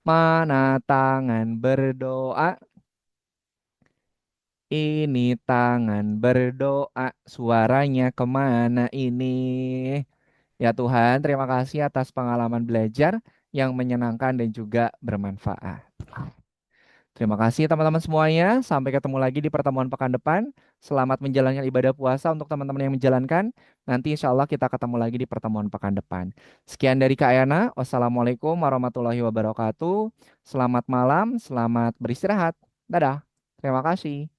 Mana tangan berdoa, ini tangan berdoa, suaranya kemana ini? Ya Tuhan, terima kasih atas pengalaman belajar yang menyenangkan dan juga bermanfaat. Terima kasih teman-teman semuanya. Sampai ketemu lagi di pertemuan pekan depan. Selamat menjalankan ibadah puasa untuk teman-teman yang menjalankan. Nanti insya Allah kita ketemu lagi di pertemuan pekan depan. Sekian dari Kak Ayana. Wassalamualaikum warahmatullahi wabarakatuh. Selamat malam, selamat beristirahat. Dadah. Terima kasih.